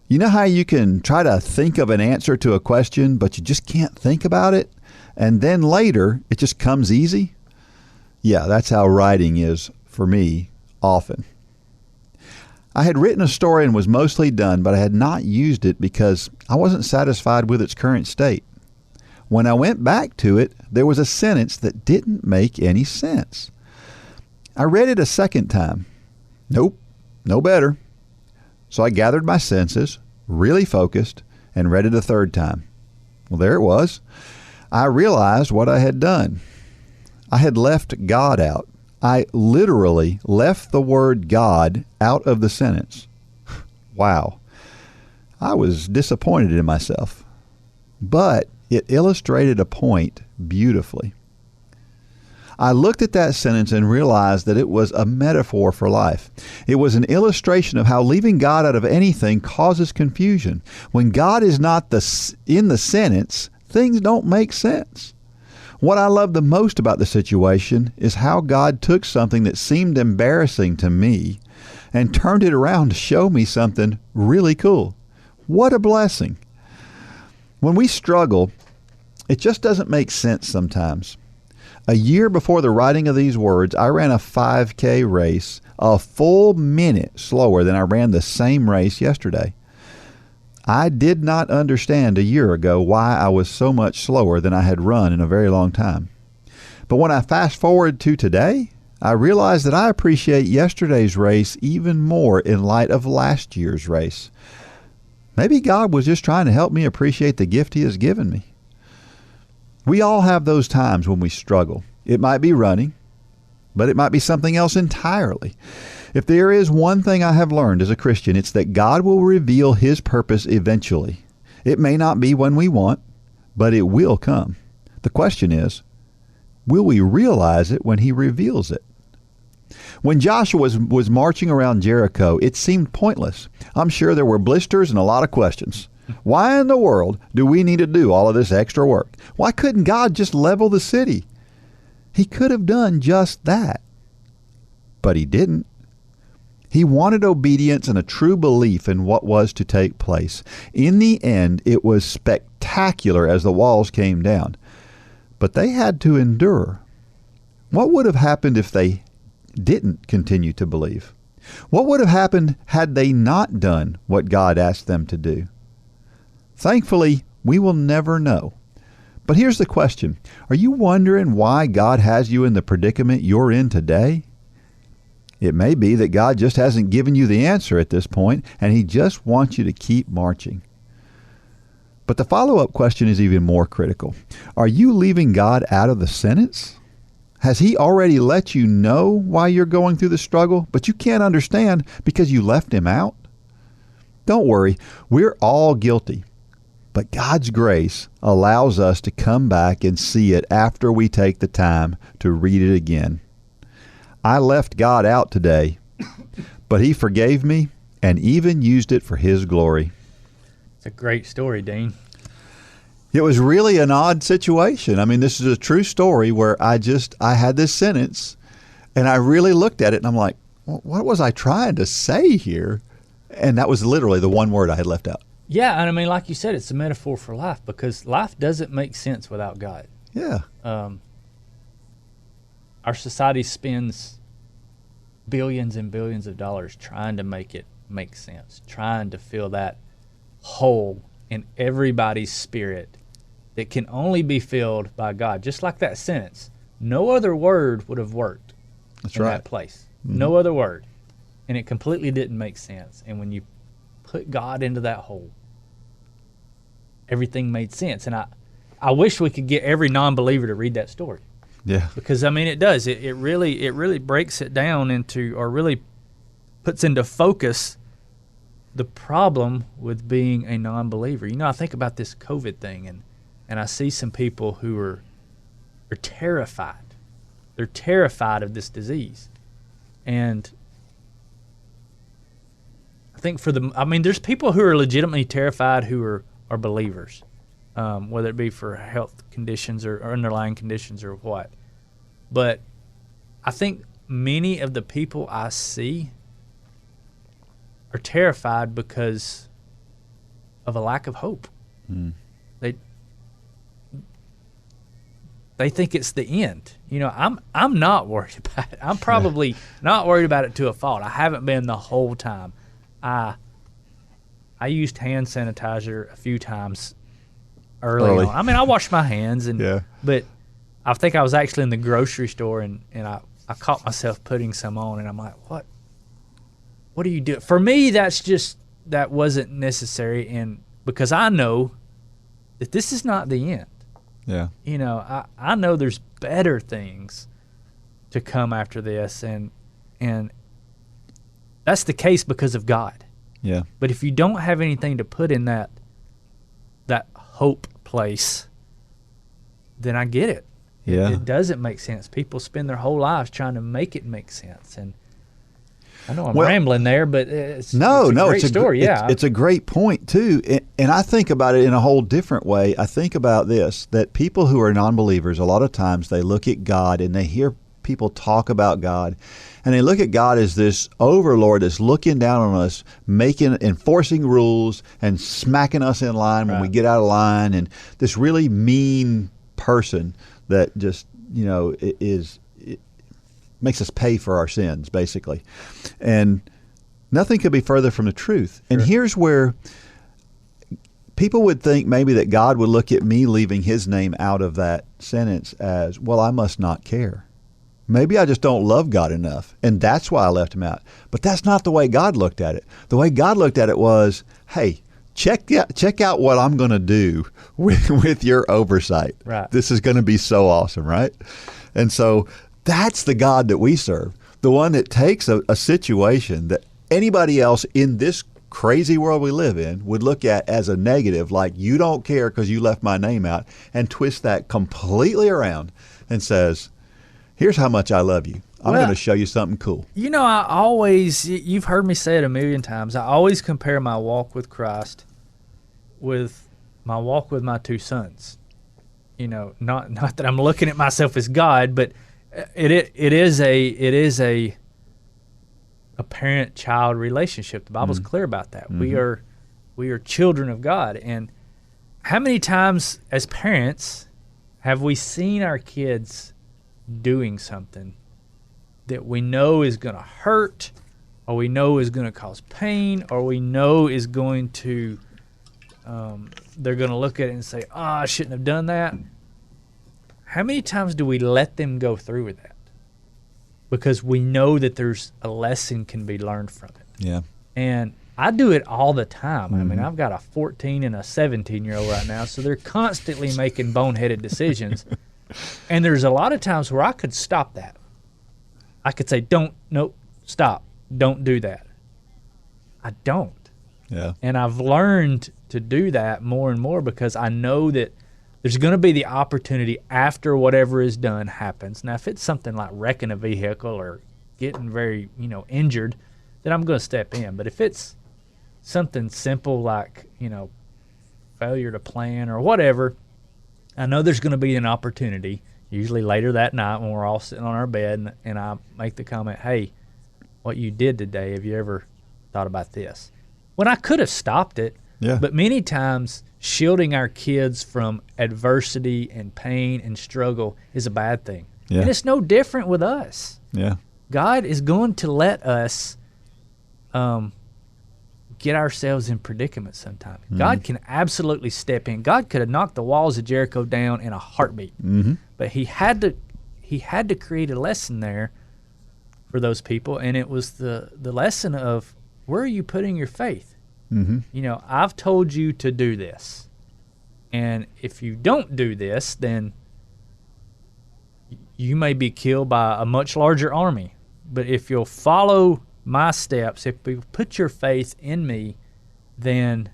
You know how you can try to think of an answer to a question, but you just can't think about it? And then later, it just comes easy? Yeah, that's how writing is for me often. I had written a story and was mostly done, but I had not used it because I wasn't satisfied with its current state. When I went back to it, there was a sentence that didn't make any sense. I read it a second time. Nope, no better. So I gathered my senses, really focused, and read it a third time. Well, there it was. I realized what I had done. I had left God out. I literally left the word God out of the sentence. Wow. I was disappointed in myself. But it illustrated a point beautifully. I looked at that sentence and realized that it was a metaphor for life. It was an illustration of how leaving God out of anything causes confusion. When God is not in the sentence, things don't make sense. What I love the most about the situation is how God took something that seemed embarrassing to me and turned it around to show me something really cool. What a blessing. When we struggle, it just doesn't make sense sometimes. A year before the writing of these words, I ran a 5K race a full minute slower than I ran the same race yesterday. I did not understand a year ago why I was so much slower than I had run in a very long time. But when I fast forward to today, I realize that I appreciate yesterday's race even more in light of last year's race. Maybe God was just trying to help me appreciate the gift He has given me. We all have those times when we struggle. It might be running, but it might be something else entirely. If there is one thing I have learned as a Christian, it's that God will reveal His purpose eventually. It may not be when we want, but it will come. The question is, will we realize it when He reveals it? When Joshua was marching around Jericho, it seemed pointless. I'm sure there were blisters and a lot of questions. Why in the world do we need to do all of this extra work? Why couldn't God just level the city? He could have done just that. But He didn't. He wanted obedience and a true belief in what was to take place. In the end, it was spectacular as the walls came down. But they had to endure. What would have happened if they didn't continue to believe? What would have happened had they not done what God asked them to do? Thankfully, we will never know. But here's the question. Are you wondering why God has you in the predicament you're in today? It may be that God just hasn't given you the answer at this point, and he just wants you to keep marching. But the follow-up question is even more critical. Are you leaving God out of the sentence? Has he already let you know why you're going through the struggle, but you can't understand because you left him out? Don't worry, we're all guilty. But God's grace allows us to come back and see it after we take the time to read it again. I left God out today, but he forgave me and even used it for his glory. It's a great story, Dean. It was really an odd situation. I mean, this is a true story where I had this sentence and I really looked at it and I'm like, what was I trying to say here? And that was literally the one word I had left out. Yeah, and I mean, like you said, it's a metaphor for life because life doesn't make sense without God. Yeah. Our society spends billions and billions of dollars trying to make it make sense, trying to fill that hole in everybody's spirit that can only be filled by God. Just like that sentence, no other word would have worked in that place. Mm-hmm. No other word. And it completely didn't make sense. And when you put God into that hole, everything made sense. And I wish we could get every non-believer to read that story. Yeah. Because I mean it does. It really breaks it down into, or really puts into focus the problem with being a non-believer. You know, I think about this COVID thing and I see some people who are terrified. They're terrified of this disease. And I think there's people who are legitimately terrified who are believers, whether it be for health conditions or underlying conditions or what. But I think many of the people I see are terrified because of a lack of hope. Mm. They think it's the end. You know, I'm not worried about it. I'm probably not worried about it to a fault. I haven't been the whole time. I used hand sanitizer a few times early on. I mean, I washed my hands, but I think I was actually in the grocery store and I caught myself putting some on, and I'm like, what do you do? For me, that wasn't necessary, and because I know that this is not the end. Yeah. You know, I know there's better things to come after this, and that's the case because of God. Yeah. But if you don't have anything to put in that hope place, then I get it. Yeah. It doesn't make sense. People spend their whole lives trying to make it make sense. And I know I'm rambling there, but it's a great story. It's a great point, too. And I think about it in a whole different way. I think about this, that people who are non-believers, a lot of times they look at God and they hear people talk about God, and they look at God as this overlord that's looking down on us, enforcing rules and smacking us in line when we get out of line, and this really mean person that just, you know, makes us pay for our sins, basically. And nothing could be further from the truth. Sure. And here's where people would think maybe that God would look at me leaving his name out of that sentence as, well, I must not care. Maybe I just don't love God enough, and that's why I left him out. But that's not the way God looked at it. The way God looked at it was, hey, check out what I'm going to do with your oversight. Right. This is going to be so awesome, right? And so that's the God that we serve, the one that takes a situation that anybody else in this crazy world we live in would look at as a negative, like you don't care because you left my name out, and twist that completely around and says, here's how much I love you. I'm going to show you something cool. You know, you've heard me say it a million times, I always compare my walk with Christ with my walk with my two sons. You know, not that I'm looking at myself as God, but it is a parent-child relationship. The Bible's clear about that. Mm-hmm. We are children of God. And how many times as parents have we seen our kids doing something that we know is going to hurt, or we know is going to cause pain, or we know is going to they're going to look at it and say, "Oh, I shouldn't have done that." How many times do we let them go through with that? Because we know that there's a lesson can be learned from it. Yeah. And I do it all the time. I mean, I've got a 14 and a 17-year-old right now, so they're constantly making boneheaded decisions. And there's a lot of times where I could stop that. I could say, nope, stop, don't do that. I don't. Yeah. And I've learned to do that more and more because I know that there's going to be the opportunity after whatever is done happens. Now, if it's something like wrecking a vehicle or getting very, injured, then I'm going to step in. But if it's something simple like, failure to plan or whatever, I know there's going to be an opportunity, usually later that night when we're all sitting on our bed, and I make the comment, "Hey, what you did today, have you ever thought about this?" When I could have stopped it, but many times shielding our kids from adversity and pain and struggle is a bad thing. Yeah. And it's no different with us. Yeah. God is going to let us get ourselves in predicaments sometimes. God can absolutely step in. God could have knocked the walls of Jericho down in a heartbeat. But he had to create a lesson there for those people, and it was the lesson of, where are you putting your faith? I've told you to do this. And if you don't do this, then you may be killed by a much larger army. But if you'll follow my steps, if you put your faith in me, then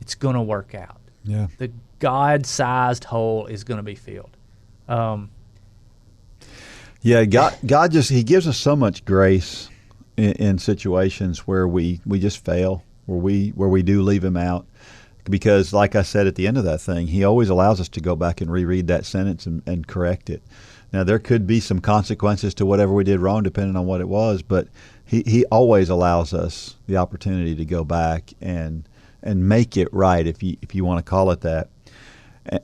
it's going to work out. Yeah. The God-sized hole is going to be filled. God just, he gives us so much grace in situations where we just fail, where we do leave him out. Because like I said at the end of that thing, he always allows us to go back and reread that sentence and correct it. Now, there could be some consequences to whatever we did wrong depending on what it was, but he always allows us the opportunity to go back and make it right, if you want to call it that.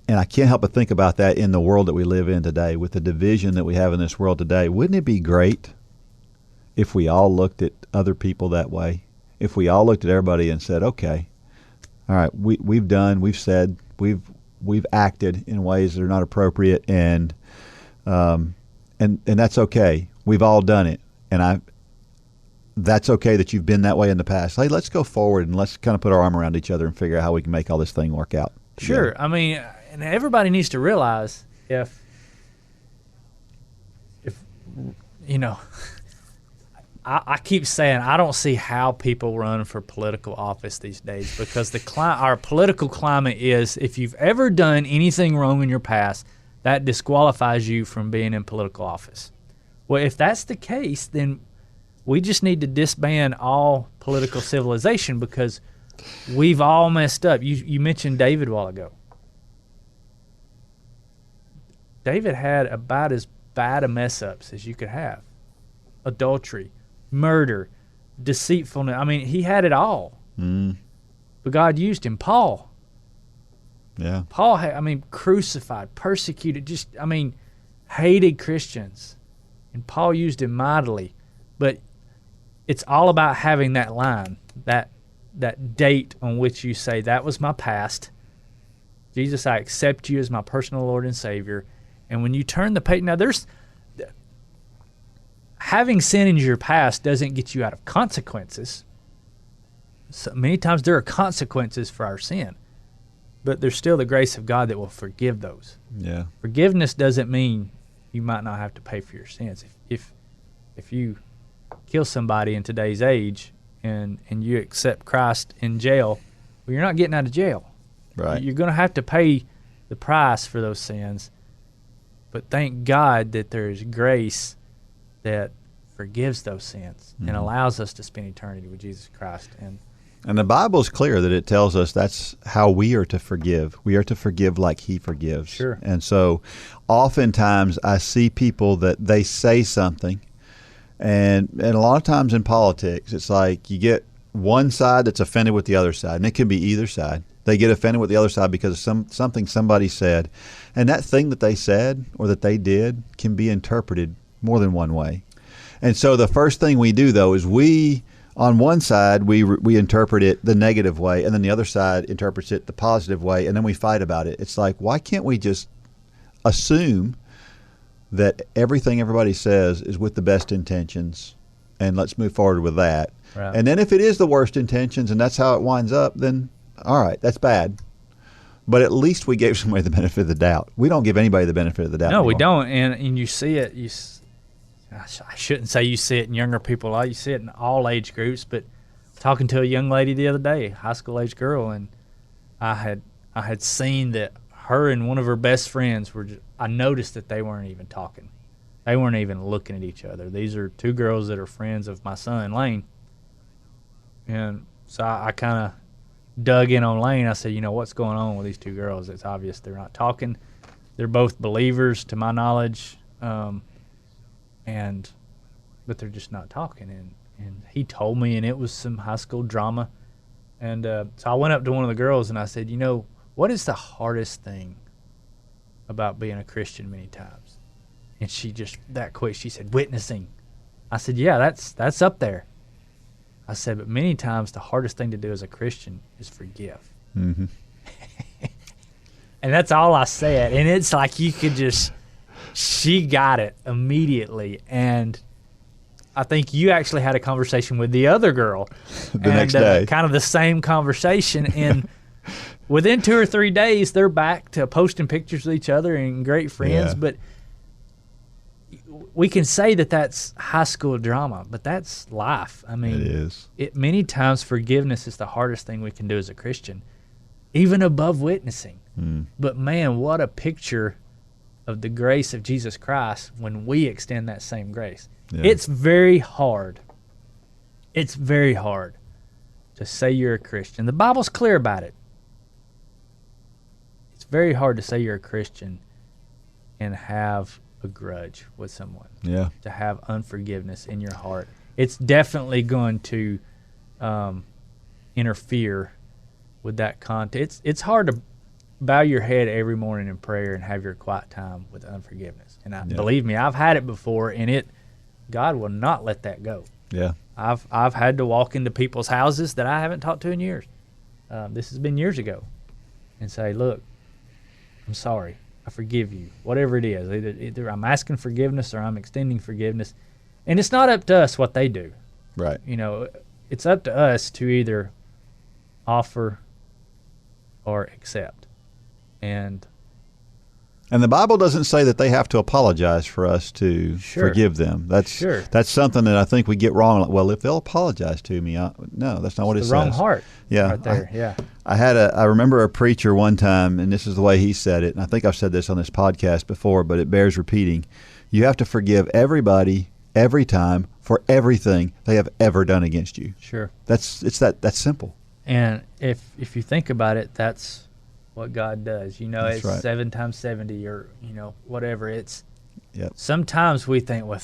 And I can't help but think about that in the world that we live in today, with the division that we have in this world today. Wouldn't it be great if we all looked at other people that way? If we all looked at everybody and said, okay, all right, we've said, we've acted in ways that are not appropriate, and that's okay. We've all done it, and that's okay that you've been that way in the past. Hey, let's go forward and let's kind of put our arm around each other and figure out how we can make all this thing work out. Sure. I mean, and everybody needs to realize if I keep saying I don't see how people run for political office these days, because our political climate is, if you've ever done anything wrong in your past, that disqualifies you from being in political office. Well, if that's the case, then we just need to disband all political civilization, because we've all messed up. You mentioned David a while ago. David had about as bad a mess-ups as you could have. Adultery, murder, deceitfulness. I mean, he had it all. But God used him. Paul. Yeah. Paul had, crucified, persecuted, hated Christians. And Paul used him mightily. But it's all about having that line, that date on which you say, that was my past. Jesus, I accept you as my personal Lord and Savior. And when you turn the page, now having sin in your past doesn't get you out of consequences. So many times there are consequences for our sin, but there's still the grace of God that will forgive those. Yeah. Forgiveness doesn't mean you might not have to pay for your sins. If you kill somebody in today's age and you accept Christ in jail, well, you're not getting out of jail. Right. You're going to have to pay the price for those sins. But thank God that there is grace that forgives those sins and allows us to spend eternity with Jesus Christ. And the Bible is clear that it tells us that's how we are to forgive. We are to forgive like he forgives. Sure. And so oftentimes I see people that they say something, and a lot of times in politics, it's like you get one side that's offended with the other side, and it can be either side. They get offended with the other side because of something somebody said. And that thing that they said or that they did can be interpreted more than one way. And so the first thing we do, though, is we on one side we interpret it the negative way, and then the other side interprets it the positive way, and then we fight about it. It's like, why can't we just assume that everything everybody says is with the best intentions, and let's move forward with that. Right. And then if it is the worst intentions and that's how it winds up, then all right, that's bad. But at least we gave somebody the benefit of the doubt. We don't give anybody the benefit of the doubt No, anymore. we don't. And you see it. I shouldn't say you see it in younger people. You see it in all age groups. But talking to a young lady the other day, high school age girl, and I had seen that her and one of her best friends were. I noticed that they weren't even talking. They weren't even looking at each other. These are two girls that are friends of my son, Lane. And so I kind of dug in on Lane. I said, what's going on with these two girls? It's obvious they're not talking. They're both believers, to my knowledge, but they're just not talking. And he told me, and it was some high school drama. And so I went up to one of the girls and I said, what is the hardest thing about being a Christian many times? And she just that quick, she said, witnessing. I said, yeah, that's up there. I said, but many times the hardest thing to do as a Christian is forgive. Mm-hmm. And that's all I said. And it's like you could just, she got it immediately. And I think you actually had a conversation with the other girl. Next day. Kind of the same conversation. And within 2 or 3 days, they're back to posting pictures of each other and great friends. Yeah. But we can say that that's high school drama, but that's life. I mean, it is. Many times forgiveness is the hardest thing we can do as a Christian, even above witnessing. But man, what a picture of the grace of Jesus Christ when we extend that same grace. Yeah. It's very hard. It's very hard to say you're a Christian. The Bible's clear about it. It's very hard to say you're a Christian and have a grudge with someone. Yeah. To have unforgiveness in your heart. It's definitely going to interfere with that content. It's hard to bow your head every morning in prayer and have your quiet time with unforgiveness. And believe me, I've had it before, and God will not let that go. Yeah. I've had to walk into people's houses that I haven't talked to in years. This has been years ago, and say, look, I'm sorry. I forgive you, whatever it is. Either I'm asking forgiveness or I'm extending forgiveness. And it's not up to us what they do. Right. It's up to us to either offer or accept. And the Bible doesn't say that they have to apologize for us to forgive them. That's something that I think we get wrong. Like, well, if they'll apologize to me, no, that's not what it says. The wrong heart. Yeah. Right there. I remember a preacher one time, and this is the way he said it, and I think I've said this on this podcast before, but it bears repeating. You have to forgive everybody, every time, for everything they have ever done against you. Sure. That's simple. And if you think about it, that's what God does. That's it's right. 7 times 70 or, whatever. It's Yep. Sometimes we think, well,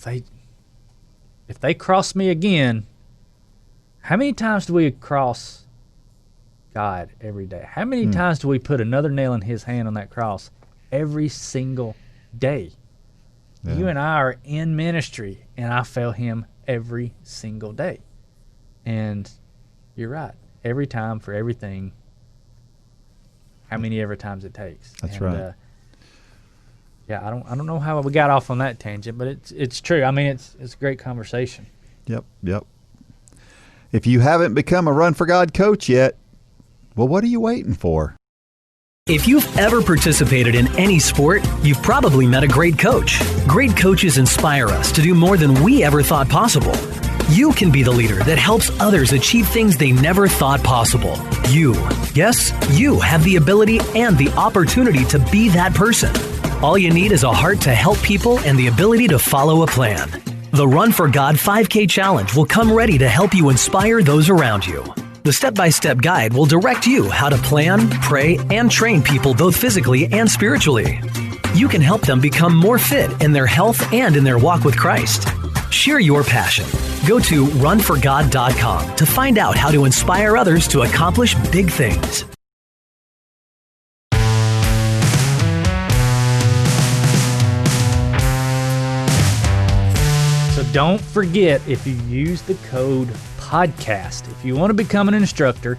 if they cross me again, how many times do we cross God every day? How many times do we put another nail in his hand on that cross every single day? Yeah. You and I are in ministry, and I fail him every single day. And you're right. Every time for everything, how many ever times it takes. That's right. I don't know how we got off on that tangent, but it's true. I mean, it's a great conversation. Yep. If you haven't become a Run for God coach yet, well, what are you waiting for? If you've ever participated in any sport, you've probably met a great coach. Great coaches inspire us to do more than we ever thought possible. You can be the leader that helps others achieve things they never thought possible. You have the ability and the opportunity to be that person. All you need is a heart to help people and the ability to follow a plan. The Run for God 5K Challenge will come ready to help you inspire those around you. The step-by-step guide will direct you how to plan, pray, and train people both physically and spiritually. You can help them become more fit in their health and in their walk with Christ. Share your passion. Go to runforgod.com to find out how to inspire others to accomplish big things. don't forget, if you use the code podcast, if you want to become an instructor,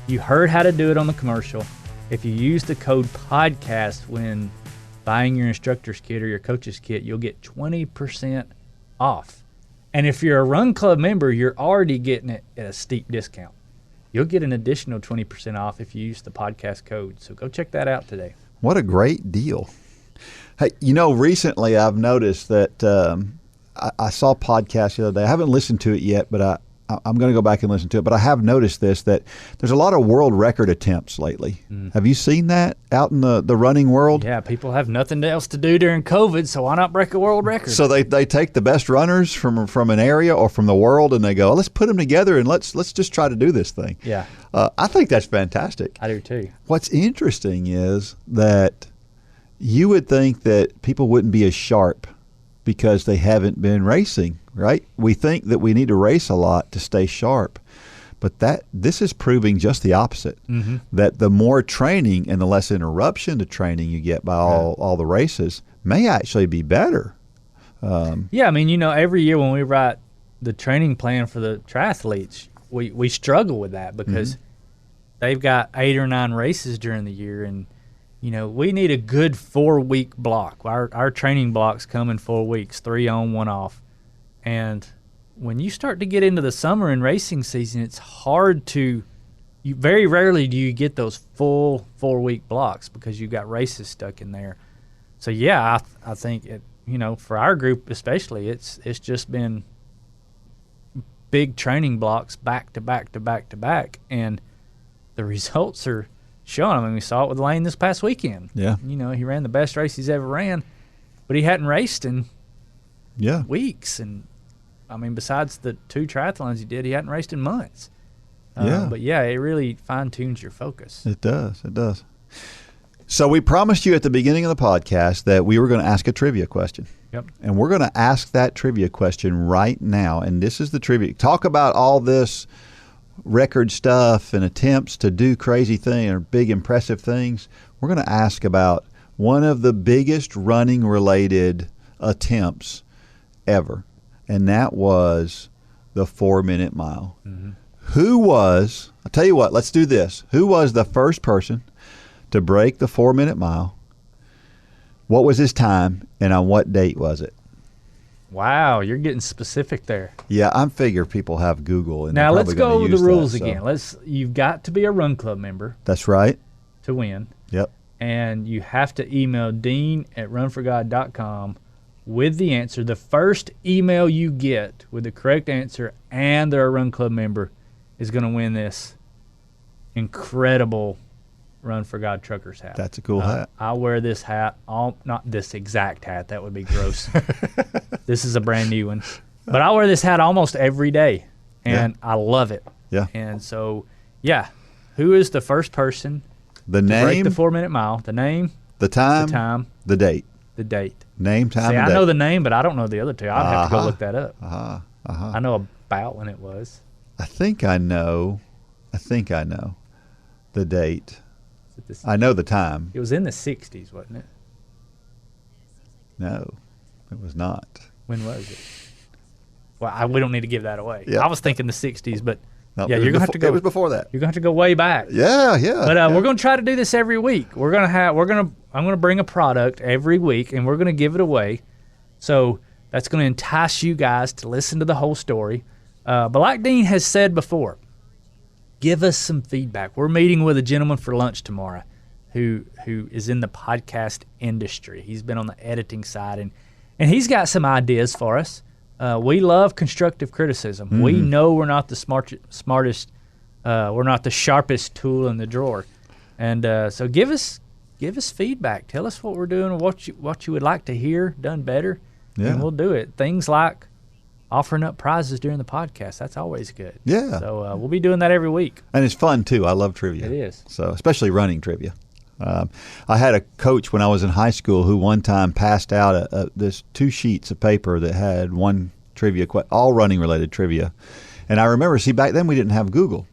you heard how to do it on the commercial. If you use the code podcast when buying your instructor's kit or your coach's kit, you'll get 20% off. And if you're a Run Club member, you're already getting it at a steep discount. You'll get an additional 20% off if you use the podcast code. So go check that out today. What a great deal. Hey, recently I've noticed that I saw a podcast the other day. I haven't listened to it yet, but I'm going to go back and listen to it. But I have noticed that there's a lot of world record attempts lately. Have you seen that out in the running world? Yeah, people have nothing else to do during COVID, so why not break a world record? So they take the best runners from an area or from the world, and they go, let's put them together and let's just try to do this thing. Yeah. I think that's fantastic. I do too. What's interesting is that you would think that people wouldn't be as sharp because they haven't been racing, right? We think that we need to race a lot to stay sharp, but this is proving just the opposite. Mm-hmm. That the more training and the less interruption to training you get by all the races may actually be better. Yeah, I mean, every year when we write the training plan for the triathletes, we struggle with that because they've got 8 or 9 races during the year, and we need a good 4-week block. Our training blocks come in 4 weeks, 3 on, 1 off. And when you start to get into the summer and racing season, it's hard very rarely do you get those full 4-week blocks because you've got races stuck in there. So, yeah, I think, for our group especially, it's just been big training blocks back to back to back to back. And the results are showing. I mean, we saw it with Lane this past weekend. Yeah. He ran the best race he's ever ran, but he hadn't raced in weeks. And, I mean, besides the 2 triathlons he did, he hadn't raced in months. But, yeah, it really fine-tunes your focus. It does. It does. So we promised you at the beginning of the podcast that we were going to ask a trivia question. Yep. And we're going to ask that trivia question right now. And this is the trivia. Talk about all this record stuff and attempts to do crazy things or big impressive things. We're going to ask about one of the biggest running related attempts ever, and that was the 4-minute mile. Mm-hmm. I'll tell you what, let's do this. Who was the first person to break the 4-minute mile? What was his time, and on what date was it? Wow, you're getting specific there. Yeah, I figure people have Google. And now let's go over the rules again. You've got to be a Run Club member. That's right. To win. Yep. And you have to email dean@runforgod.com with the answer. The first email you get with the correct answer and they're a Run Club member is going to win this incredible Run for God Truckers hat. That's a cool hat. I wear this hat, not this exact hat. That would be gross. This is a brand new one. But I wear this hat almost every day, and I love it. Yeah. And so, who is the first person to break the 4-minute mile? The name, the time, the date. The date. Name, time, See, and I date. know the name, but I don't know the other two. I'd have to go look that up. I know about when it was. I think I know the date. I know the time. It was in the 60s, wasn't it? No, it was not. When was it? Well, we don't need to give that away. Yeah. I was thinking the 60s, but no, you're going to have to go. It was before that. You're going to have to go way back. Yeah. But we're going to try to do this every week. I'm going to bring a product every week, and we're going to give it away. So that's going to entice you guys to listen to the whole story. But like Dean has said before, give us some feedback. We're meeting with a gentleman for lunch tomorrow who is in the podcast industry. He's been on the editing side, and he's got some ideas for us. We love constructive criticism. Mm-hmm. We know we're not the smartest, we're not the sharpest tool in the drawer. And so give us feedback. Tell us what we're doing or what you would like to hear done better, and we'll do it. Things like offering up prizes during the podcast. That's always good. Yeah. So we'll be doing that every week. And it's fun, too. I love trivia. It is. So especially running trivia. I had a coach when I was in high school who one time passed out this 2 sheets of paper that had one trivia, all running-related trivia. And I remember, back then we didn't have Google.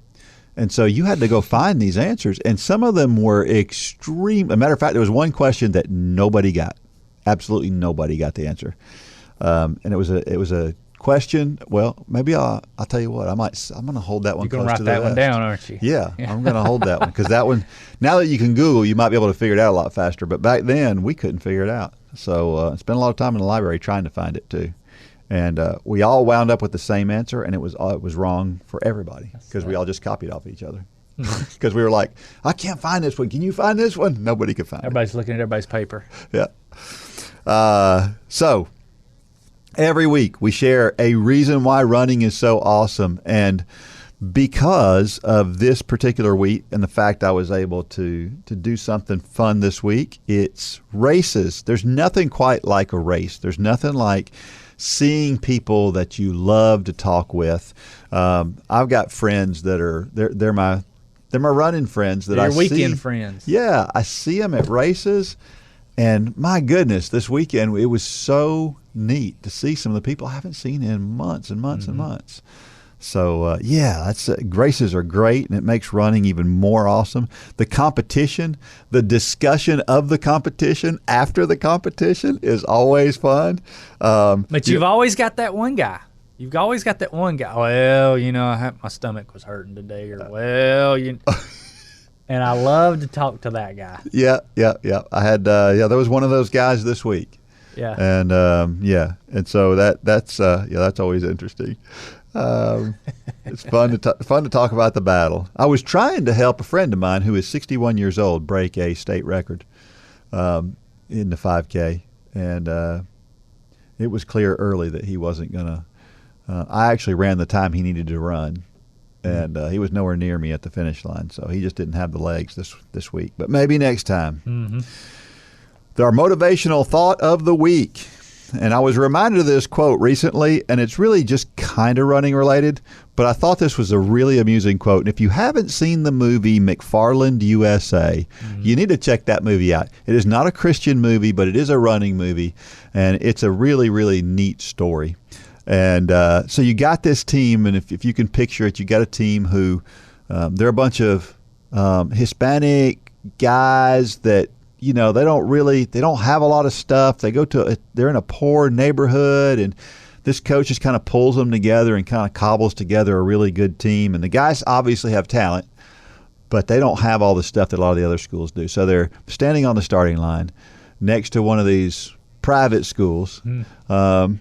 And so you had to go find these answers. And some of them were extreme. As a matter of fact, there was one question that nobody got. Absolutely nobody got the answer. And it was a question, well, maybe I'll tell you what, I'm going to hold that one You're close going to to the write that one vest. down, aren't you? Yeah, I'm going to hold that one because that one, now that you can Google, you might be able to figure it out a lot faster. But back then, we couldn't figure it out. So spent a lot of time in the library trying to find it too. And we all wound up with the same answer, and it was wrong for everybody because we all just copied off each other. Because we were like, I can't find this one. Can you find this one? Nobody could find Everybody's looking at everybody's paper. it. Yeah. So every week we share a reason why running is so awesome. And because of this particular week and the fact I was able to do something fun this week, it's races. There's nothing quite like a race. There's nothing like seeing people that you love to talk with. I've got friends that are they're my running friends that I see. Weekend friends. Yeah, I see them at races, and my goodness, this weekend it was so neat to see some of the people I haven't seen in months and months and months. So races are great, and it makes running even more awesome. The competition, the discussion of the competition after the competition is always fun. But you've always got that one guy. You've always got that one guy. Well, my stomach was hurting today, or and I love to talk to that guy. Yeah. I had there was one of those guys this week. Yeah. And and so that's always interesting. It's fun to talk about the battle. I was trying to help a friend of mine who is 61 years old break a state record in the 5K, and it was clear early that he wasn't gonna. I actually ran the time he needed to run, and he was nowhere near me at the finish line, so he just didn't have the legs this week. But maybe next time. Mm-hmm. Our motivational thought of the week. And I was reminded of this quote recently, and it's really just kind of running related, but I thought this was a really amusing quote. And if you haven't seen the movie McFarland USA, you need to check that movie out. It is not a Christian movie, but it is a running movie, and it's a really, really neat story. And so you got this team, and if you can picture it, you got a team who they're a bunch of Hispanic guys that they don't have a lot of stuff. They're in a poor neighborhood, and this coach just kind of pulls them together and kind of cobbles together a really good team. And the guys obviously have talent, but they don't have all the stuff that a lot of the other schools do. So they're standing on the starting line next to one of these private schools. And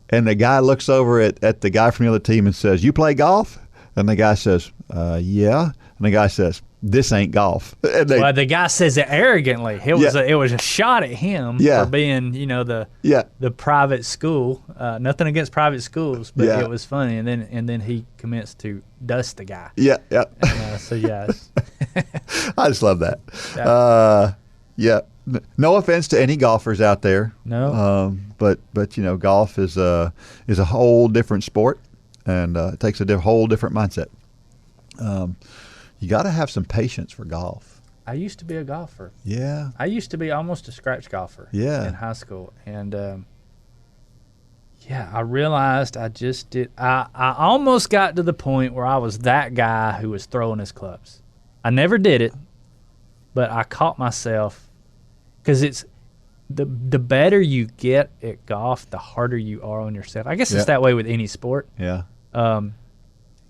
the guy looks over at the guy from the other team and says, "You play golf?" And the guy says, "Yeah." And the guy says, "This ain't golf." Well, the guy says it arrogantly. It was a shot at him for being, the private school. Nothing against private schools, but it was funny. And then he commenced to dust the guy. Yeah. And, so yes, I just love that. No offense to any golfers out there. No. But golf is a whole different sport, and it takes a whole different mindset. You got to have some patience for golf. I used to be a golfer. Yeah. I used to be almost a scratch golfer. Yeah. In high school, and I realized I just did. I almost got to the point where I was that guy who was throwing his clubs. I never did it, but I caught myself because it's the better you get at golf, the harder you are on yourself. I guess it's that way with any sport. Yeah.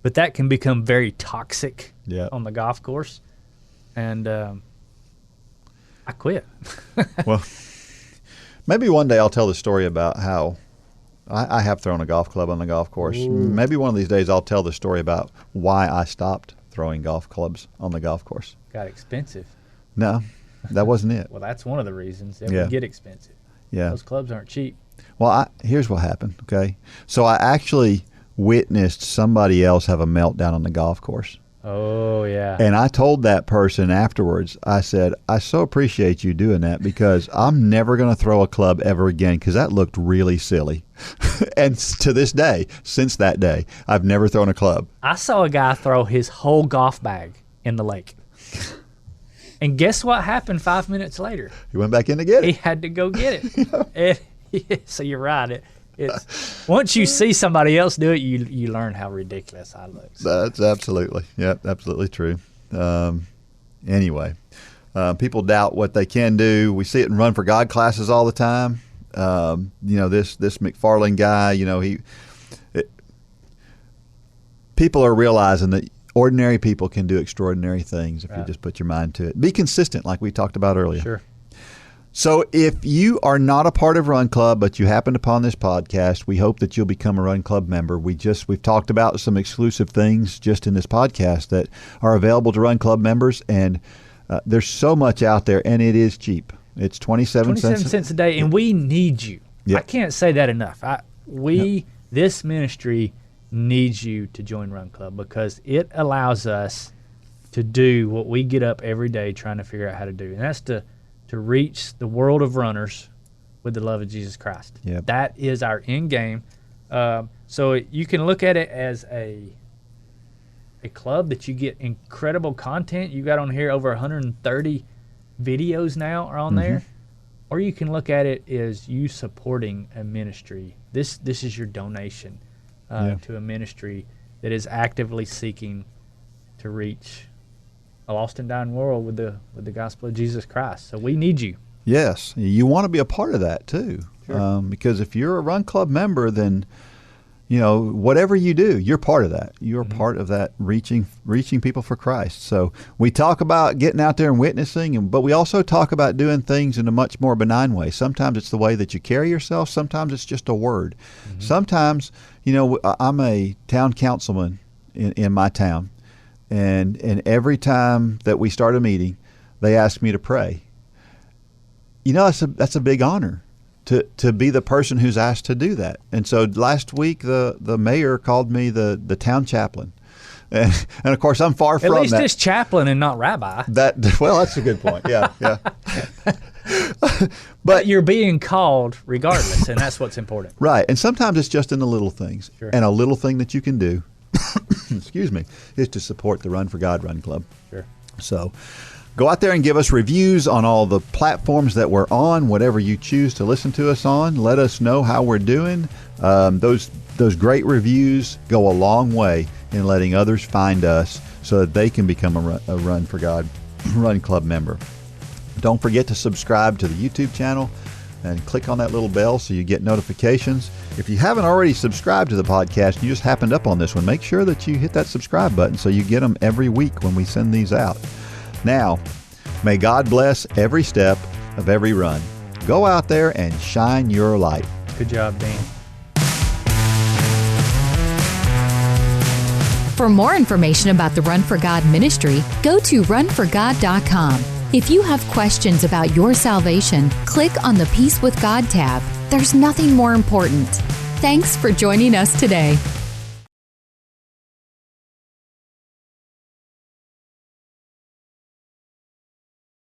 But that can become very toxic on the golf course. And I quit. Well, maybe one day I'll tell the story about how I have thrown a golf club on the golf course. Ooh. Maybe one of these days I'll tell the story about why I stopped throwing golf clubs on the golf course. Got expensive. No, that wasn't it. Well, that's one of the reasons. It would get expensive. Yeah. Those clubs aren't cheap. Well, here's what happened, okay? So I actually witnessed somebody else have a meltdown on the golf course. Oh, yeah. And I told that person afterwards, I said, "I so appreciate you doing that because I'm never going to throw a club ever again because that looked really silly." And to this day, since that day, I've never thrown a club. I saw a guy throw his whole golf bag in the lake. And guess what happened 5 minutes later? He went back in to get it. He had to go get it. So you're right. It's once you see somebody else do it, you learn how ridiculous I look. So. That's absolutely true. Anyway, people doubt what they can do. We see it in Run for God classes all the time. This McFarland guy, people are realizing that ordinary people can do extraordinary things if you just put your mind to it. Be consistent, like we talked about earlier. Sure. So if you are not a part of Run Club, but you happened upon this podcast, we hope that you'll become a Run Club member. We've talked about some exclusive things just in this podcast that are available to Run Club members, and there's so much out there, and it is cheap. It's 27 cents a day, and we need you. Yep. I can't say that enough. This ministry needs you to join Run Club because it allows us to do what we get up every day trying to figure out how to do, and that's to reach the world of runners with the love of Jesus Christ. Yep. That is our end game. So you can look at it as a club that you get incredible content. You got on here over 130 videos now are on there. Or you can look at it as you supporting a ministry. This is your donation to a ministry that is actively seeking to reach a lost and dying world with the gospel of Jesus Christ. So we need you. Yes, you want to be a part of that too. Sure. Because if you're a Run Club member, then whatever you do, you're part of that. You're part of that reaching people for Christ. So we talk about getting out there and witnessing, but we also talk about doing things in a much more benign way. Sometimes it's the way that you carry yourself. Sometimes it's just a word. Sometimes, I'm a town councilman in my town. And every time that we start a meeting, they ask me to pray. That's a big honor to be the person who's asked to do that. And so last week, the mayor called me the town chaplain. And of course, I'm far from that. At least it's chaplain and not rabbi. That's a good point. Yeah. But you're being called regardless, and that's what's important. Right. And sometimes it's just in the little things. Sure. And a little thing that you can do excuse me, is to support the Run for God Run Club. Sure. So go out there and give us reviews on all the platforms that we're on, whatever you choose to listen to us on. Let us know how we're doing. Those great reviews go a long way in letting others find us so that they can become a Run for God Run Club member. Don't forget to subscribe to the YouTube channel and click on that little bell so you get notifications. If you haven't already subscribed to the podcast and you just happened up on this one, make sure that you hit that subscribe button so you get them every week when we send these out. Now, may God bless every step of every run. Go out there and shine your light. Good job, Dean. For more information about the Run for God ministry, go to runforgod.com. If you have questions about your salvation, click on the Peace with God tab. There's nothing more important. Thanks for joining us today.